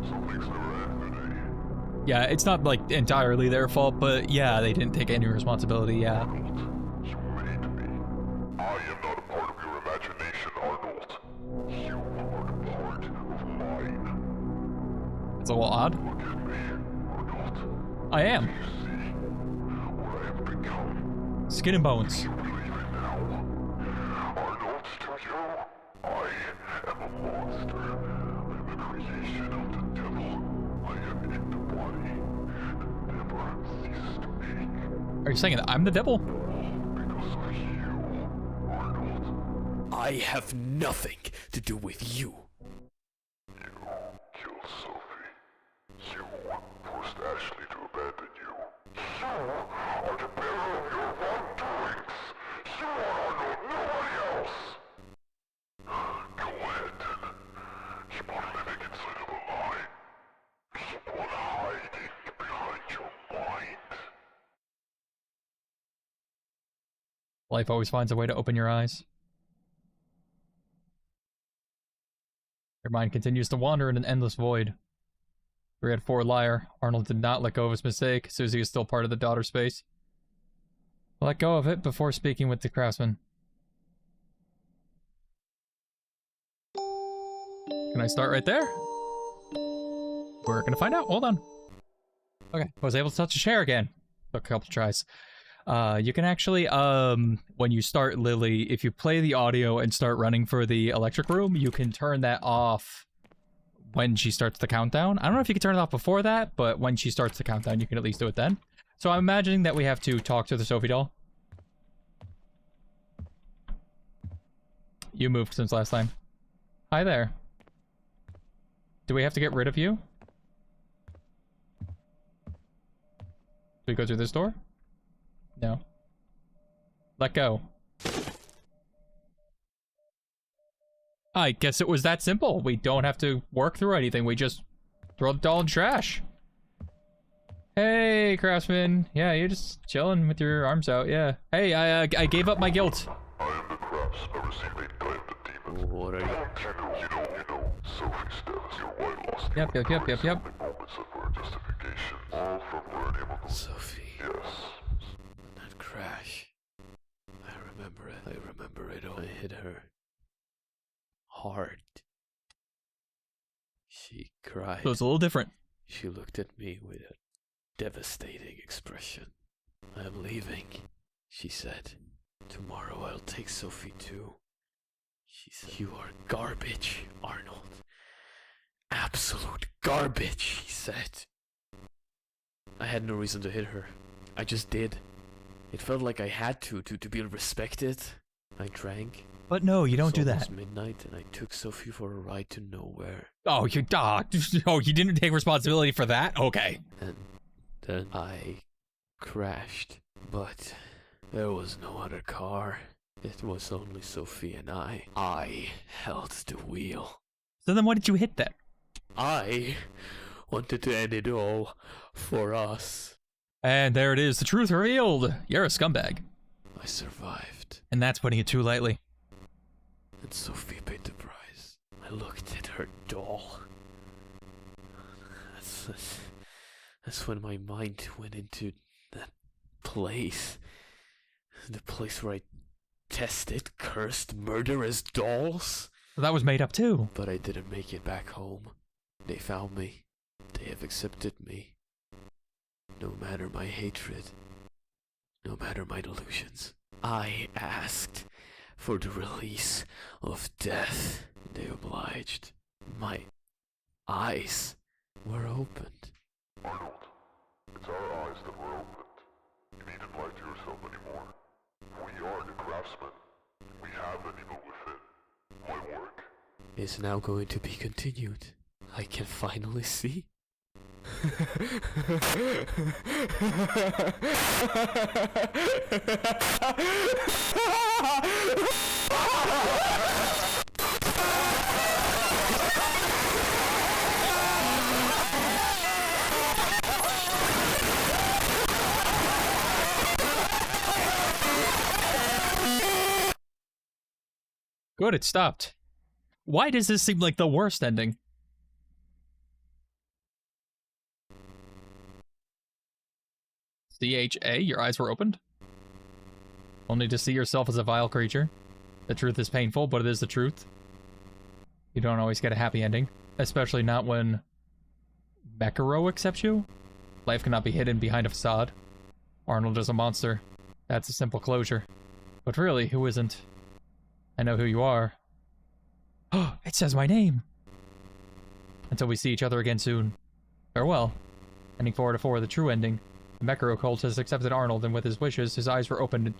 [SPEAKER 2] Some things never end today.
[SPEAKER 1] Yeah, it's not, like, entirely their fault, but yeah, they didn't take any responsibility, yeah.
[SPEAKER 2] Arnold, you made me. I am not a part of your imagination, Arnold. You are a part of mine.
[SPEAKER 1] It's a little odd.
[SPEAKER 2] Look at me, Arnold.
[SPEAKER 1] I am.
[SPEAKER 2] You see what I have become.
[SPEAKER 1] Skin and bones.
[SPEAKER 2] You believe it now? Arnold, to you, I am a monster. I am a creation of the devil. I am in the body that never ceases to ache.
[SPEAKER 1] Are you saying that I'm the devil?
[SPEAKER 2] Because of you, Arnold.
[SPEAKER 3] I have nothing to do with you.
[SPEAKER 2] You killed Sophie. You forced Ashley to abandon you. You are the bearer of your wrongdoings. You are Arnold, nobody else. Go ahead then. Keep on living inside of a lie. Keep on hiding behind your mind.
[SPEAKER 1] Life always finds a way to open your eyes. Your mind continues to wander in an endless void. 3 out of 4 liar. Arnold did not let go of his mistake. Susie is still part of the daughter space. Let go of it before speaking with the craftsman. Can I start right there? We're gonna find out. Hold on. Okay, I was able to touch a chair again. Took a couple tries. You can actually, when you start Lily, if you play the audio and start running for the electric room, you can turn that off when she starts the countdown. I don't know if you can turn it off before that, but when she starts the countdown, you can at least do it then. So I'm imagining that we have to talk to the Sophie doll. You moved since last time. Hi there. Do we have to get rid of you? Do we go through this door? No. Let go. I guess it was that simple. We don't have to work through anything. We just throw the doll in trash. Hey, craftsman. Yeah, you're just chilling with your arms out. Yeah. Hey, I gave up my guilt.
[SPEAKER 2] I am the craftsman. I received a time the demons.
[SPEAKER 3] What are you?
[SPEAKER 2] You know, Sophie's death. Your wife lost the
[SPEAKER 1] Yep.
[SPEAKER 2] moments that were justifications. All from her unable to...
[SPEAKER 3] Sophie.
[SPEAKER 2] Yes.
[SPEAKER 3] That crash. I remember it. I remember it all. I hit her hard. She cried.
[SPEAKER 1] So it's a little different.
[SPEAKER 3] She looked at me with a devastating expression. I'm leaving, she said. Tomorrow I'll take Sophie too. She said, you are garbage, Arnold. Absolute garbage, she said. I had no reason to hit her. I just did. It felt like I had to be respected. I drank.
[SPEAKER 1] But no, you don't do that.
[SPEAKER 3] It was midnight, and I took Sophie for a ride to nowhere.
[SPEAKER 1] Oh, you didn't take responsibility for that? Okay.
[SPEAKER 3] And then I crashed. But there was no other car. It was only Sophie and I. I held the wheel.
[SPEAKER 1] So then what did you hit then?
[SPEAKER 3] I wanted to end it all for us.
[SPEAKER 1] And there it is, the truth revealed. You're a scumbag.
[SPEAKER 3] I survived.
[SPEAKER 1] And that's putting it too lightly.
[SPEAKER 3] And Sophie paid the price. I looked at her doll. That's when my mind went into that place. The place where I tested cursed, murderous dolls.
[SPEAKER 1] That was made up too.
[SPEAKER 3] But I didn't make it back home. They found me. They have accepted me. No matter my hatred. No matter my delusions. I asked for the release of death. They obliged. My eyes were opened.
[SPEAKER 2] Arnold, it's our eyes that were opened. You needn't lie to yourself anymore. We are the craftsmen. We have an evil within. My work
[SPEAKER 3] Is now going to be continued. I can finally see.
[SPEAKER 1] Good, it stopped. Why does this seem like the worst ending? CHA, your eyes were opened. Only to see yourself as a vile creature. The truth is painful, but it is the truth. You don't always get a happy ending. Especially not when Mekaro accepts you. Life cannot be hidden behind a facade. Arnold is a monster. That's a simple closure. But really, who isn't? I know who you are. Oh, it says my name! Until we see each other again soon. Farewell. Ending 4 to 4, the true ending. The Mekaro cult has accepted Arnold, and with his wishes, his eyes were opened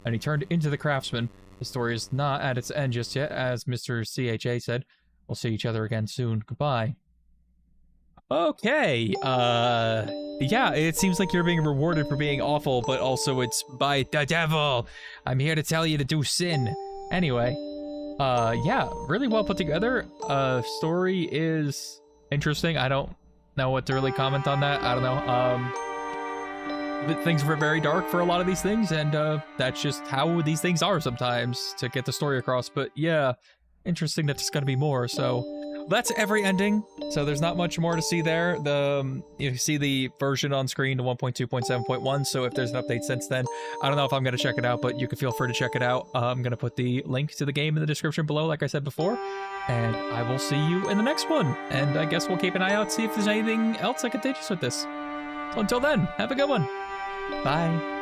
[SPEAKER 1] and he turned into the craftsman. The story is not at its end just yet, as Mr. CHA said. We'll see each other again soon. Goodbye. Okay, yeah, it seems like you're being rewarded for being awful, but also it's by the devil. I'm here to tell you to do sin. Anyway, yeah, really well put together. Story is interesting. I don't know what to really comment on that. I don't know. Things were very dark for a lot of these things, and that's just how these things are sometimes to get the story across. But yeah, interesting that there's gonna be more. So that's every ending. So there's not much more to see there. You see the version on screen to 1.2.7.1. So if there's an update since then, I don't know if I'm gonna check it out, but you can feel free to check it out. I'm gonna put the link to the game in the description below, like I said before. And I will see you in the next one. And I guess we'll keep an eye out, see if there's anything else I could teach us with this. So until then, have a good one. Bye.